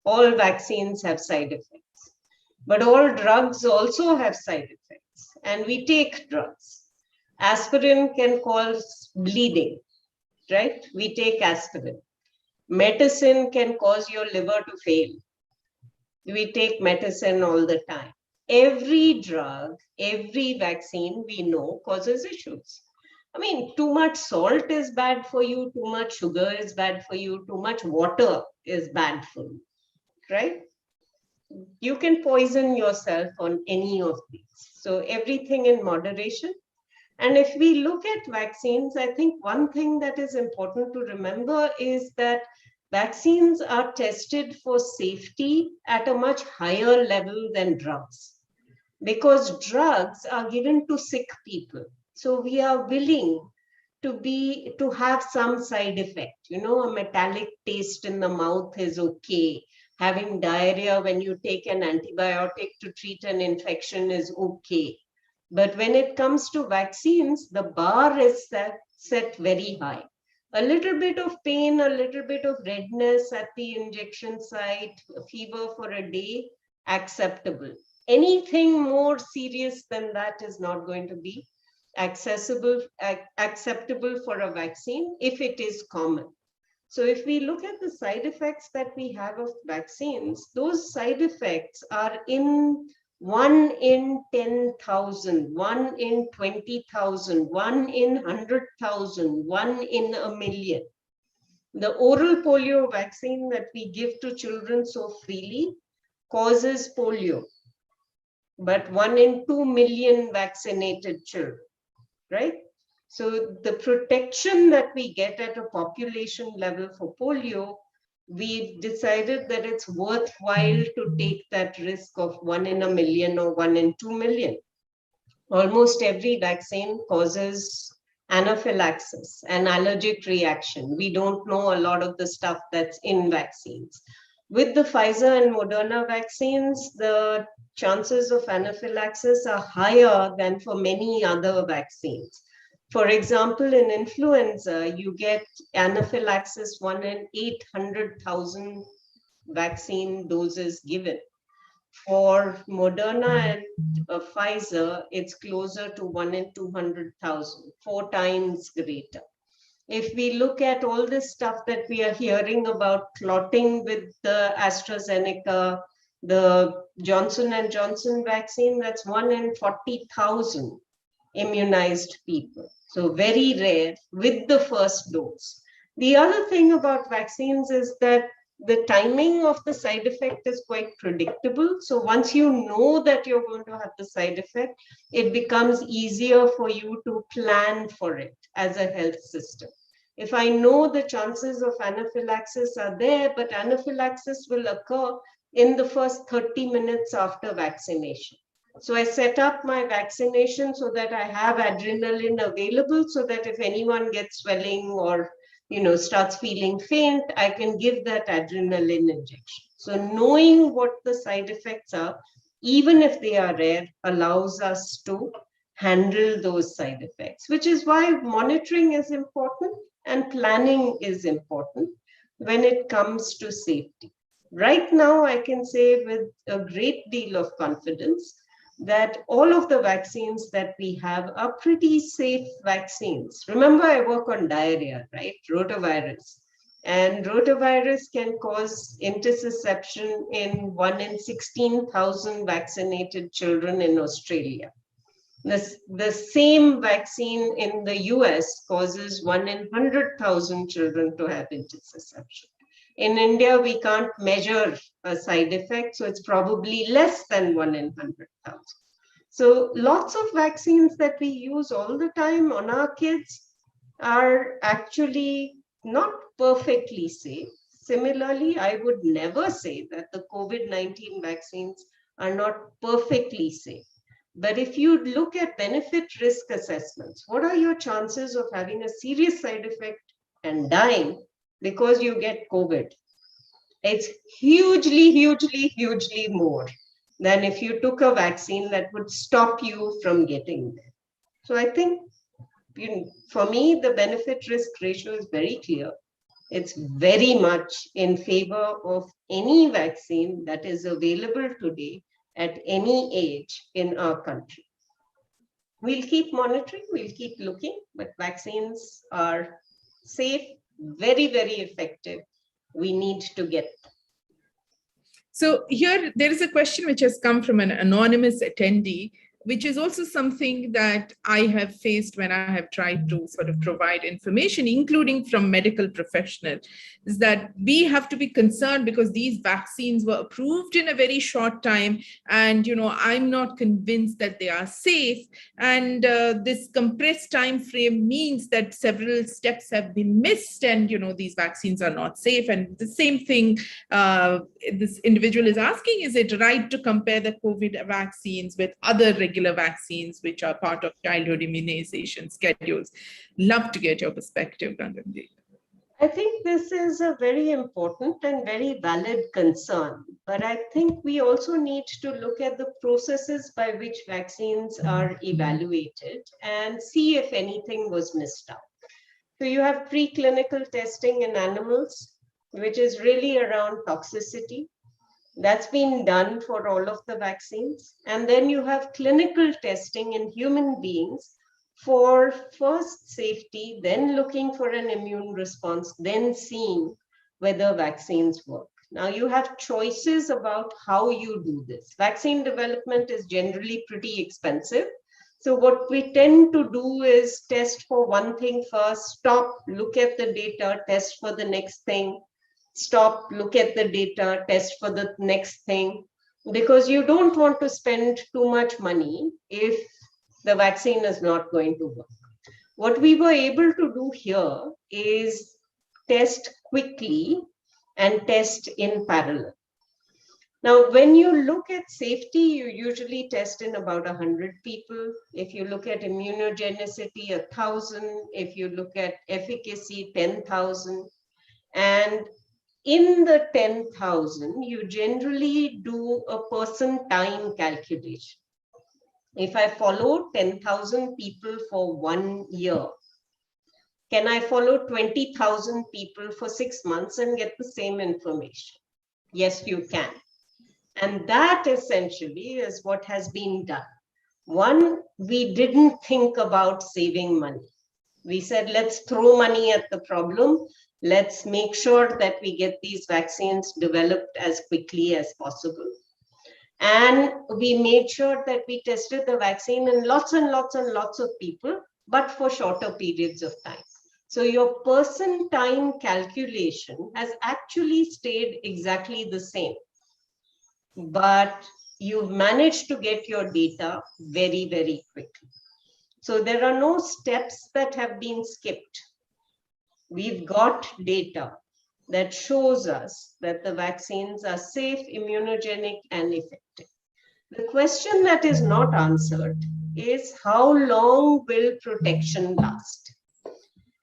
All vaccines have side effects. But all drugs also have side effects, and we take drugs. Aspirin can cause bleeding, right? We take aspirin. Medicine can cause your liver to fail. We take medicine all the time. Every drug, every vaccine we know causes issues. I mean, too much salt is bad for you, too much sugar is bad for you, too much water is bad for you, right? You can poison yourself on any of these. So everything in moderation. And if we look at vaccines, I think one thing that is important to remember is that vaccines are tested for safety at a much higher level than drugs, because drugs are given to sick people. So we are willing to have some side effect. You know, a metallic taste in the mouth is okay. Having diarrhea when you take an antibiotic to treat an infection is okay. But when it comes to vaccines, the bar is set very high. A little bit of pain, a little bit of redness at the injection site, fever for a day, acceptable. Anything more serious than that is not going to be acceptable for a vaccine if it is common. So if we look at the side effects that we have of vaccines, those side effects are in 1 in 10,000, 1 in 20,000, 1 in 100,000, 1 in a million. The oral polio vaccine that we give to children so freely causes polio, but 1 in 2 million vaccinated children, right? So the protection that we get at a population level for polio, we decided that it's worthwhile to take that risk of 1 in a million or 1 in 2 million. Almost every vaccine causes anaphylaxis, an allergic reaction. We don't know a lot of the stuff that's in vaccines. With the Pfizer and Moderna vaccines, the chances of anaphylaxis are higher than for many other vaccines. For example, in influenza, you get anaphylaxis 1 in 800,000 vaccine doses given. For Moderna and Pfizer, it's closer to 1 in 200,000, 4 times greater. If we look at all this stuff that we are hearing about clotting with the AstraZeneca, the Johnson & Johnson vaccine, that's 1 in 40,000 immunized people. So very rare with the first dose. The other thing about vaccines is that the timing of the side effect is quite predictable. So once you know that you're going to have the side effect, it becomes easier for you to plan for it as a health system. If I know the chances of anaphylaxis are there, but anaphylaxis will occur in the first 30 minutes after vaccination. So I set up my vaccination so that I have adrenaline available, so that if anyone gets swelling or starts feeling faint, I can give that adrenaline injection. So knowing what the side effects are, even if they are rare, allows us to handle those side effects, which is why monitoring is important and planning is important when it comes to safety. Right now, I can say with a great deal of confidence that all of the vaccines that we have are pretty safe vaccines. Remember, I work on diarrhea, right? Rotavirus. And rotavirus can cause intussusception in 1 in 16,000 vaccinated children in Australia. The same vaccine in the US causes 1 in 100,000 children to have intussusception. In India, we can't measure a side effect, so it's probably less than 1 in 100,000. So lots of vaccines that we use all the time on our kids are actually not perfectly safe. Similarly, I would never say that the COVID-19 vaccines are not perfectly safe. But if you look at benefit risk assessments, what are your chances of having a serious side effect and dying because you get COVID? It's hugely, hugely, hugely more than if you took a vaccine that would stop you from getting there. So I think, for me, the benefit risk ratio is very clear. It's very much in favor of any vaccine that is available today at any age in our country. We'll keep monitoring, we'll keep looking, but vaccines are safe, very, very effective. We need to get them. So here, there is a question which has come from an anonymous attendee, which is also something that I have faced when I have tried to sort of provide information, including from medical professionals, is that we have to be concerned because these vaccines were approved in a very short time. And, I'm not convinced that they are safe. And this compressed time frame means that several steps have been missed and, these vaccines are not safe. And the same thing this individual is asking, is it right to compare the COVID vaccines with other regular vaccines which are part of childhood immunization schedules? Love to get your perspective, Gagandeep. I think this is a very important and very valid concern, but I think we also need to look at the processes by which vaccines are evaluated and see if anything was missed out. So you have preclinical testing in animals, which is really around toxicity. That's been done for all of the vaccines. And then you have clinical testing in human beings for first safety, then looking for an immune response, then seeing whether vaccines work. Now you have choices about how you do this. Vaccine development is generally pretty expensive. So what we tend to do is test for one thing first, stop, look at the data, test for the next thing, stop, look at the data, test for the next thing, because you don't want to spend too much money if the vaccine is not going to work. What we were able to do here is test quickly and test in parallel. Now, when you look at safety, you usually test in about 100 people. If you look at immunogenicity, 1,000. If you look at efficacy, 10,000. And in the 10,000, you generally do a person time calculation. If I follow 10,000 people for 1 year, can I follow 20,000 people for 6 months and get the same information? Yes, you can. And that essentially is what has been done. One, we didn't think about saving money. We said, let's throw money at the problem. Let's make sure that we get these vaccines developed as quickly as possible. And we made sure that we tested the vaccine in lots and lots and lots of people, but for shorter periods of time. So your person time calculation has actually stayed exactly the same, but you've managed to get your data very, very quickly. So there are no steps that have been skipped. We've got data that shows us that the vaccines are safe, immunogenic, and effective. The question that is not answered is how long will protection last?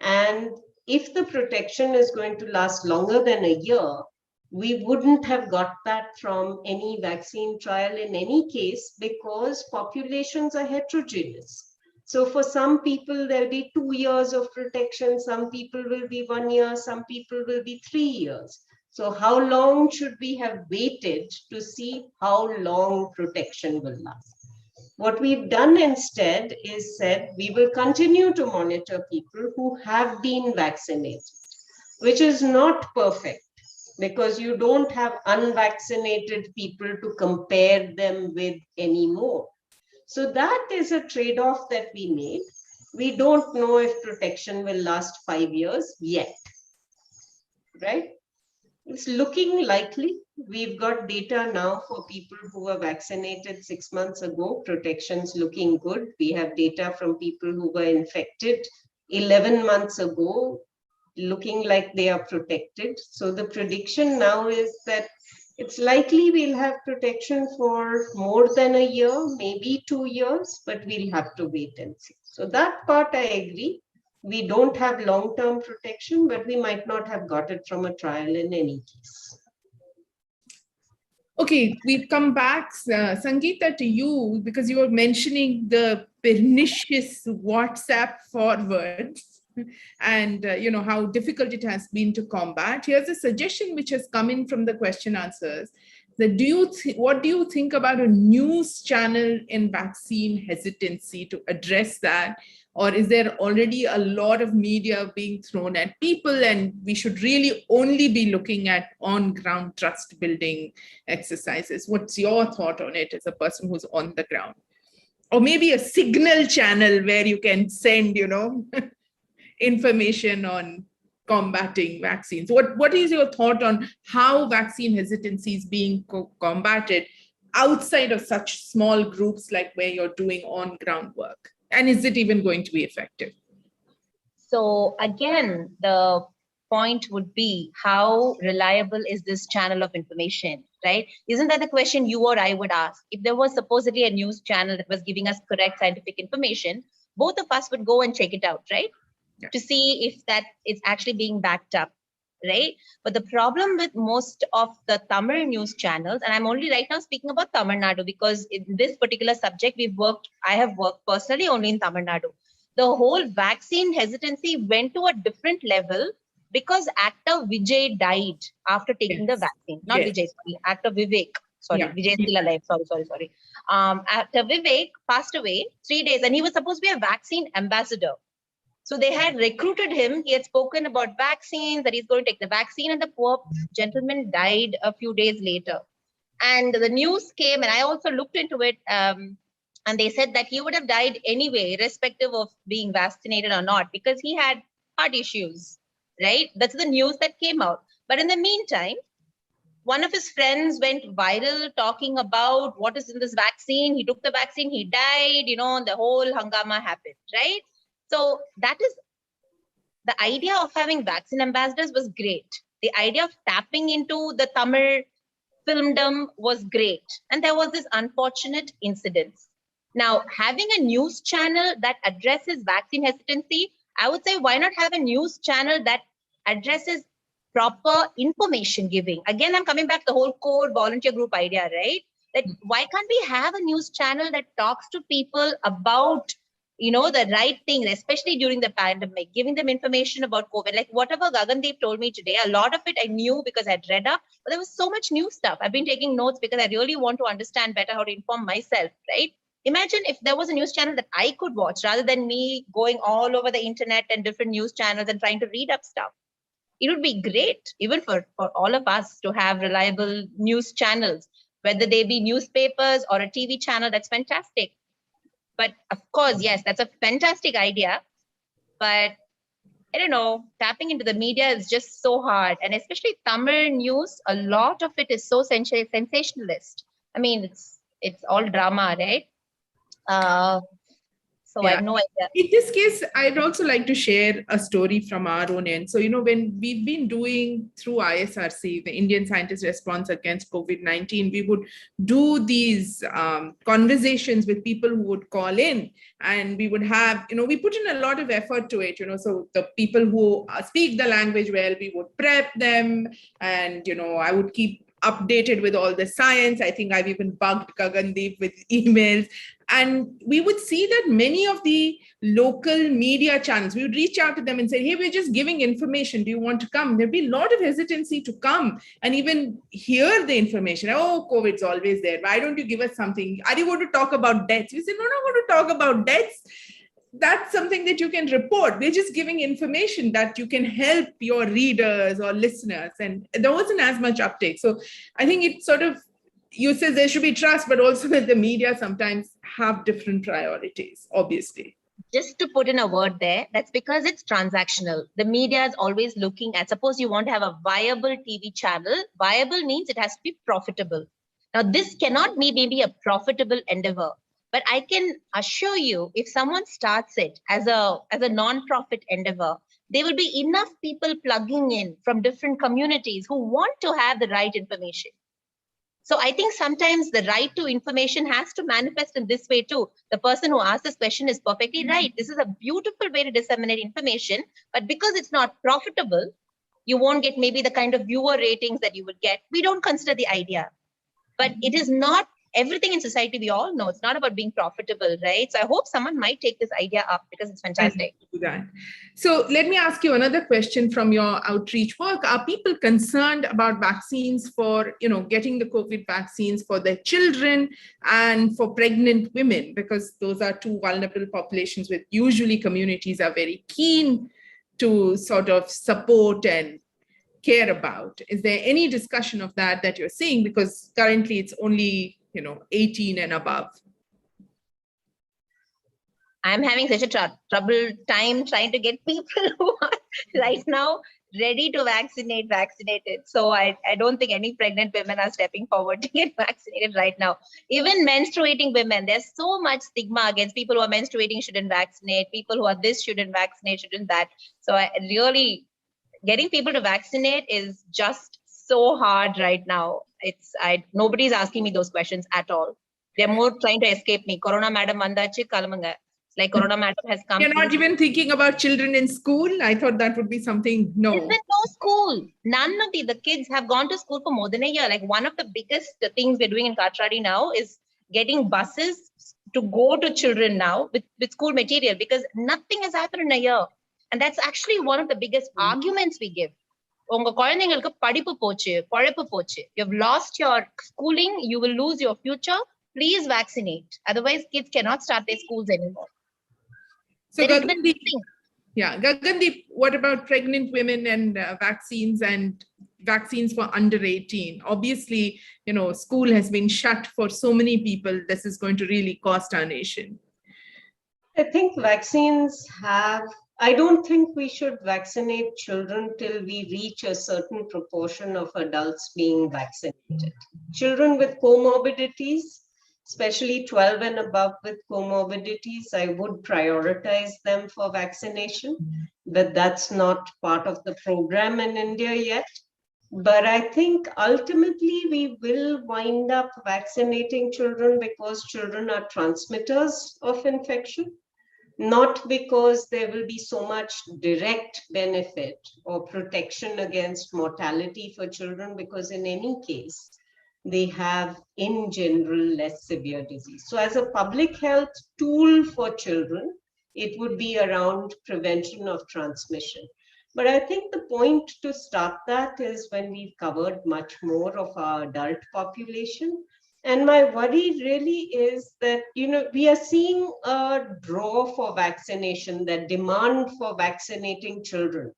And if the protection is going to last longer than a year, we wouldn't have got that from any vaccine trial in any case, because populations are heterogeneous. So for some people, there'll be 2 years of protection. Some people will be 1 year. Some people will be 3 years. So how long should we have waited to see how long protection will last? What we've done instead is said we will continue to monitor people who have been vaccinated, which is not perfect because you don't have unvaccinated people to compare them with anymore. So that is a trade-off that we made. We don't know if protection will last 5 years yet, right? It's looking likely. We've got data now for people who were vaccinated 6 months ago. Protection's looking good. We have data from people who were infected 11 months ago, looking like they are protected. So the prediction now is that it's likely we'll have protection for more than a year, maybe 2 years, but we'll have to wait and see. So that part I agree. We don't have long-term protection, but we might not have got it from a trial in any case. Okay, we've come back, Sangeeta, to you, because you were mentioning the pernicious WhatsApp forwards and how difficult it has been to combat. Here's a suggestion which has come in from the question answers, So what do you think about a news channel in vaccine hesitancy to address that? Or is there already a lot of media being thrown at people and we should really only be looking at on-ground trust building exercises? What's your thought on it as a person who's on the ground? Or maybe a signal channel where you can send, information on combating vaccines. What is your thought on how vaccine hesitancy is being combated outside of such small groups like where you're doing on-ground work? And is it even going to be effective? So again, the point would be, how reliable is this channel of information, right? Isn't that the question you or I would ask? If there was supposedly a news channel that was giving us correct scientific information, both of us would go and check it out, right? Yeah. To see if that is actually being backed up, right? But the problem with most of the Tamil news channels, and I'm only right now speaking about Tamil Nadu because in this particular subject I have worked personally only in Tamil Nadu. The whole vaccine hesitancy went to a different level because actor Vijay died after taking the vaccine. Not Vijay, sorry, actor Vivek. Sorry, Yeah. Vijay is still alive. Sorry. Actor Vivek passed away 3 days and he was supposed to be a vaccine ambassador. So they had recruited him. He had spoken about vaccines, that he's going to take the vaccine, and the poor gentleman died a few days later. And the news came, and I also looked into it, and they said that he would have died anyway, irrespective of being vaccinated or not, because he had heart issues, right? That's the news that came out. But in the meantime, one of his friends went viral talking about what is in this vaccine. He took the vaccine, he died, the whole hangama happened, right? So that is the idea of having vaccine ambassadors was great. The idea of tapping into the Tamil filmdom was great. And there was this unfortunate incident. Now, having a news channel that addresses vaccine hesitancy, I would say, why not have a news channel that addresses proper information giving? Again, I'm coming back to the whole core volunteer group idea, right? That why can't we have a news channel that talks to people about the right thing, especially during the pandemic, giving them information about COVID, like whatever Gagandeep told me today, a lot of it I knew because I'd read up, but there was so much new stuff. I've been taking notes because I really want to understand better how to inform myself, right? Imagine if there was a news channel that I could watch rather than me going all over the internet and different news channels and trying to read up stuff. It would be great, even for all of us, to have reliable news channels, whether they be newspapers or a TV channel. That's fantastic. But of course, yes, that's a fantastic idea. But I don't know, tapping into the media is just so hard. And especially Tamil news, a lot of it is so sensationalist. I mean, it's all drama, right? So I have no idea. In this case, I'd also like to share a story from our own end. So, when we've been doing through ISRC, the Indian Scientist Response Against COVID-19, we would do these conversations with people who would call in, and we would have, we put in a lot of effort to it, so the people who speak the language well, we would prep them, and, I would keep updated with all the science. I think I've even bugged Gagandeep with emails. And we would see that many of the local media channels, we would reach out to them and say, hey, we're just giving information. Do you want to come? There'd be a lot of hesitancy to come and even hear the information. Oh, COVID's always there. Why don't you give us something? Are you going to talk about deaths? We said, no, not going to talk about deaths. That's something that you can report. We're just giving information that you can help your readers or listeners. And there wasn't as much uptake. So I think it's sort of, you say there should be trust, but also that the media sometimes have different priorities, obviously. Just to put in a word there, that's because it's transactional. The media is always looking at, suppose you want to have a viable TV channel. Viable means it has to be profitable. Now, this cannot be maybe a profitable endeavor. But I can assure you, if someone starts it as a non-profit endeavor, there will be enough people plugging in from different communities who want to have the right information. So I think sometimes the right to information has to manifest in this way too. The person who asked this question is perfectly right. This is a beautiful way to disseminate information, but because it's not profitable, you won't get maybe the kind of viewer ratings that you would get. We don't consider the idea, but it is not everything in society, we all know it's not about being profitable, right? So I hope someone might take this idea up because it's fantastic. Do that. So let me ask you another question from your outreach work. Are people concerned about vaccines for, getting the COVID vaccines for their children and for pregnant women? Because those are two vulnerable populations with usually communities are very keen to sort of support and care about. Is there any discussion of that you're seeing? Because currently it's only, 18 and above. I'm having such a trouble time trying to get people who are right now ready to vaccinated. So I don't think any pregnant women are stepping forward to get vaccinated right now. Even menstruating women, there's so much stigma against people who are menstruating shouldn't vaccinate, people who are this shouldn't vaccinate, shouldn't that. So getting people to vaccinate is just so hard right now. Nobody's asking me those questions at all. They're more trying to escape me. Corona madam vandachi kalmanga. Like Corona madam has come. You're not even thinking about children in school? I thought that would be something. No. There's been no school. None of the kids have gone to school for more than a year. Like one of the biggest things we're doing in Katradi now is getting buses to go to children now with school material, because nothing has happened in a year. And that's actually one of the biggest arguments we give. You've lost your schooling, you will lose your future. Please vaccinate. Otherwise, kids cannot start their schools anymore. So Gagandeep, what about pregnant women and vaccines for under 18? Obviously, school has been shut for so many people. This is going to really cost our nation. I think I don't think we should vaccinate children till we reach a certain proportion of adults being vaccinated. Children with comorbidities, especially 12 and above with comorbidities, I would prioritize them for vaccination, but that's not part of the program in India yet. But I think ultimately we will wind up vaccinating children because children are transmitters of infection, not because there will be so much direct benefit or protection against mortality for children, because in any case, they have in general less severe disease. So as a public health tool for children, it would be around prevention of transmission. But I think the point to start that is when we've covered much more of our adult population. And my worry really is that, we are seeing a draw for vaccination, that demand for vaccinating children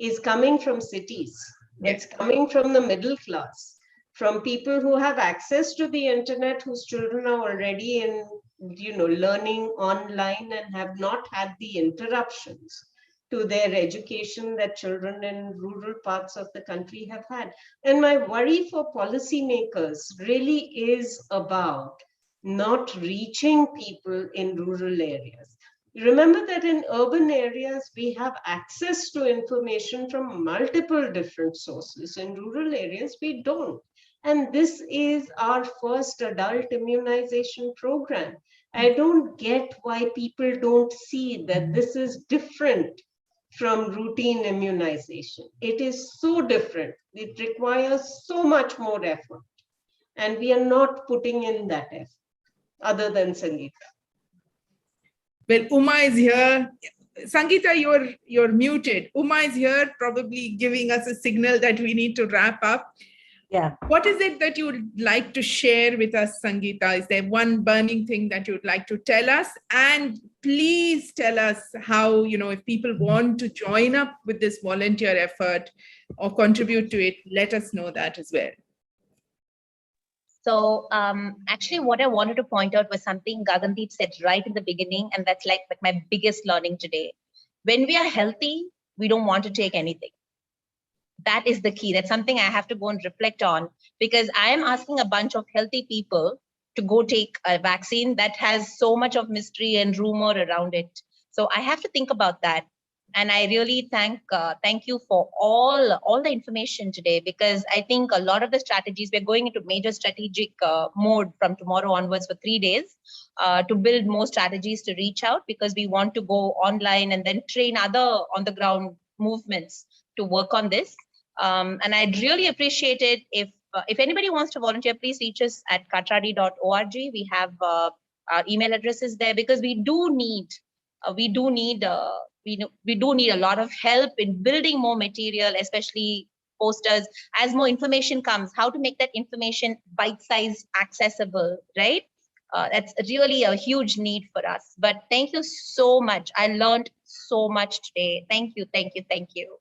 is coming from cities. It's coming from the middle class, from people who have access to the internet, whose children are already in, learning online and have not had the interruptions to their education that children in rural parts of the country have had. And my worry for policymakers really is about not reaching people in rural areas. Remember that in urban areas, we have access to information from multiple different sources. In rural areas, we don't. And this is our first adult immunization program. I don't get why people don't see that this is different from routine immunization. It is so different. It requires so much more effort. And we are not putting in that effort, other than Sangeeta. Well, Uma is here. Sangeeta, you're muted. Uma is here, probably giving us a signal that we need to wrap up. Yeah. What is it that you would like to share with us, Sangeeta? Is there one burning thing that you would like to tell us? And please tell us how, if people want to join up with this volunteer effort or contribute to it, let us know that as well. So actually what I wanted to point out was something Gagandeep said right in the beginning, and that's like my biggest learning today. When we are healthy, we don't want to take anything. That is the key. That's something I have to go and reflect on, because I am asking a bunch of healthy people to go take a vaccine that has so much of mystery and rumor around it. So I have to think about that. And I really thank you for all the information today, because I think a lot of the strategies, we're going into major strategic mode from tomorrow onwards for 3 days to build more strategies to reach out, because we want to go online and then train other on the ground movements to work on this. And I'd really appreciate it if if anybody wants to volunteer, please reach us at katradi.org. We have our email addresses there, because we do need we do need a lot of help in building more material, especially posters. As more information comes, how to make that information bite-sized, accessible, right? That's really a huge need for us. But thank you so much. I learned so much today. Thank you, thank you, thank you.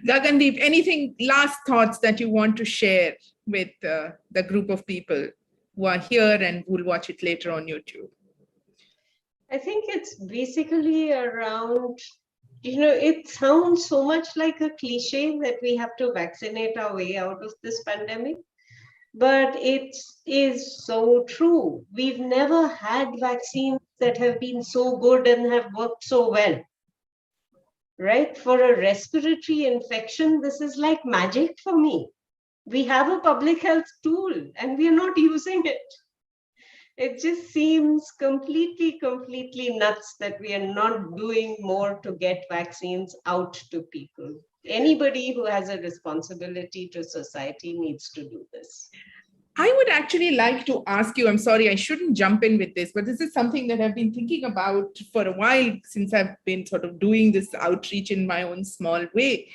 Gagandeep, anything, last thoughts that you want to share with the group of people who are here and will watch it later on YouTube? I think it's basically around, it sounds so much like a cliche that we have to vaccinate our way out of this pandemic, but it is so true. We've never had vaccines that have been so good and have worked so well. Right? For a respiratory infection, this is like magic for me. We have a public health tool and we are not using it. It just seems completely nuts that we are not doing more to get vaccines out to people. Anybody who has a responsibility to society needs to do this. I would actually like to ask you, I'm sorry, I shouldn't jump in with this, but this is something that I've been thinking about for a while since I've been sort of doing this outreach in my own small way.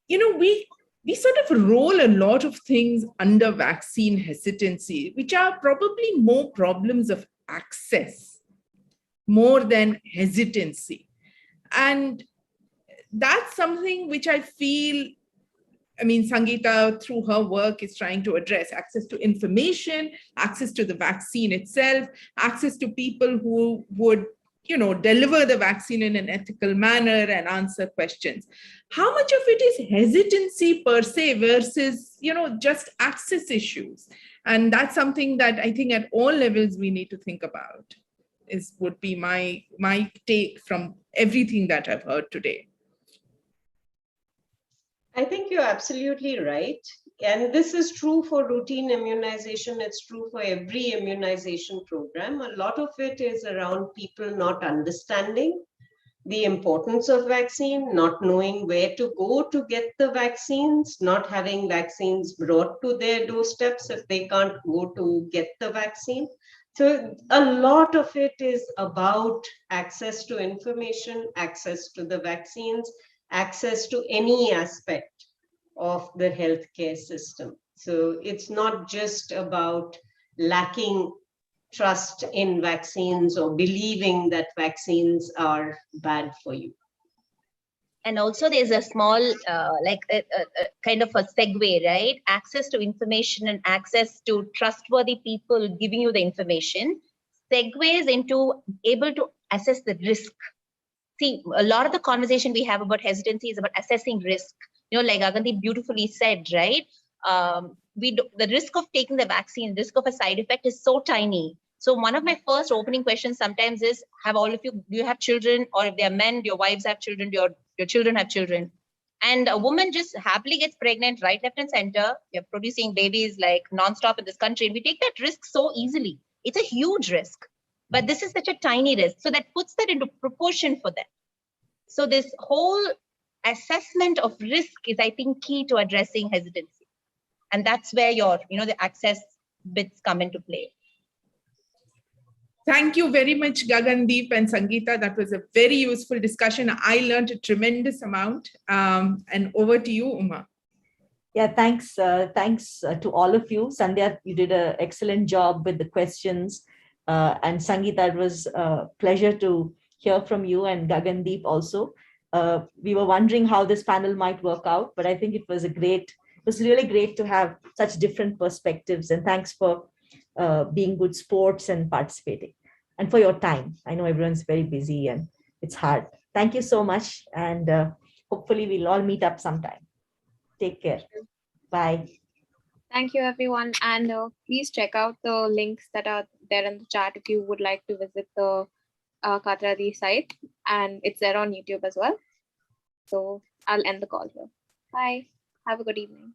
We sort of roll a lot of things under vaccine hesitancy, which are probably more problems of access more than hesitancy. And that's something which I feel, Sangeeta, through her work, is trying to address access to information, access to the vaccine itself, access to people who would, deliver the vaccine in an ethical manner and answer questions. How much of it is hesitancy per se versus, just access issues? And that's something that I think at all levels we need to think about, would be my take from everything that I've heard today. I think you're absolutely right. And this is true for routine immunization. It's true for every immunization program. A lot of it is around people not understanding the importance of vaccine, not knowing where to go to get the vaccines, not having vaccines brought to their doorsteps if they can't go to get the vaccine. So a lot of it is about access to information, access to the vaccines, access to any aspect of the healthcare system. So it's not just about lacking trust in vaccines or believing that vaccines are bad for you. And also there's a small, kind of a segue, right? Access to information and access to trustworthy people giving you the information segues into able to assess the risk. See, a lot of the conversation we have about hesitancy is about assessing risk. Like Gagandeep beautifully said, right? The risk of taking the vaccine, risk of a side effect is so tiny. So one of my first opening questions sometimes is, do you have children? Or if they're men, your wives have children, your children have children. And a woman just happily gets pregnant right, left and center. You're producing babies like nonstop in this country. And we take that risk so easily. It's a huge risk. But this is such a tiny risk. So that puts that into proportion for them. So this whole assessment of risk is, I think, key to addressing hesitancy. And that's where the access bits come into play. Thank you very much, Gagandeep and Sangeeta. That was a very useful discussion. I learned a tremendous amount. And over to you, Uma. Yeah, thanks. Thanks to all of you. Sandhya, you did an excellent job with the questions. And Sangeeta, it was a pleasure to hear from you, and Gagandeep also. We were wondering how this panel might work out, but I think it was really great to have such different perspectives. And thanks for being good sports and participating, and for your time. I know everyone's very busy and it's hard. Thank you so much. And hopefully we'll all meet up sometime. Take care. Bye. Thank you, everyone. And please check out the links that are there in the chat if you would like to visit the Katradi site. And it's there on YouTube as well. So I'll end the call here. Bye. Have a good evening.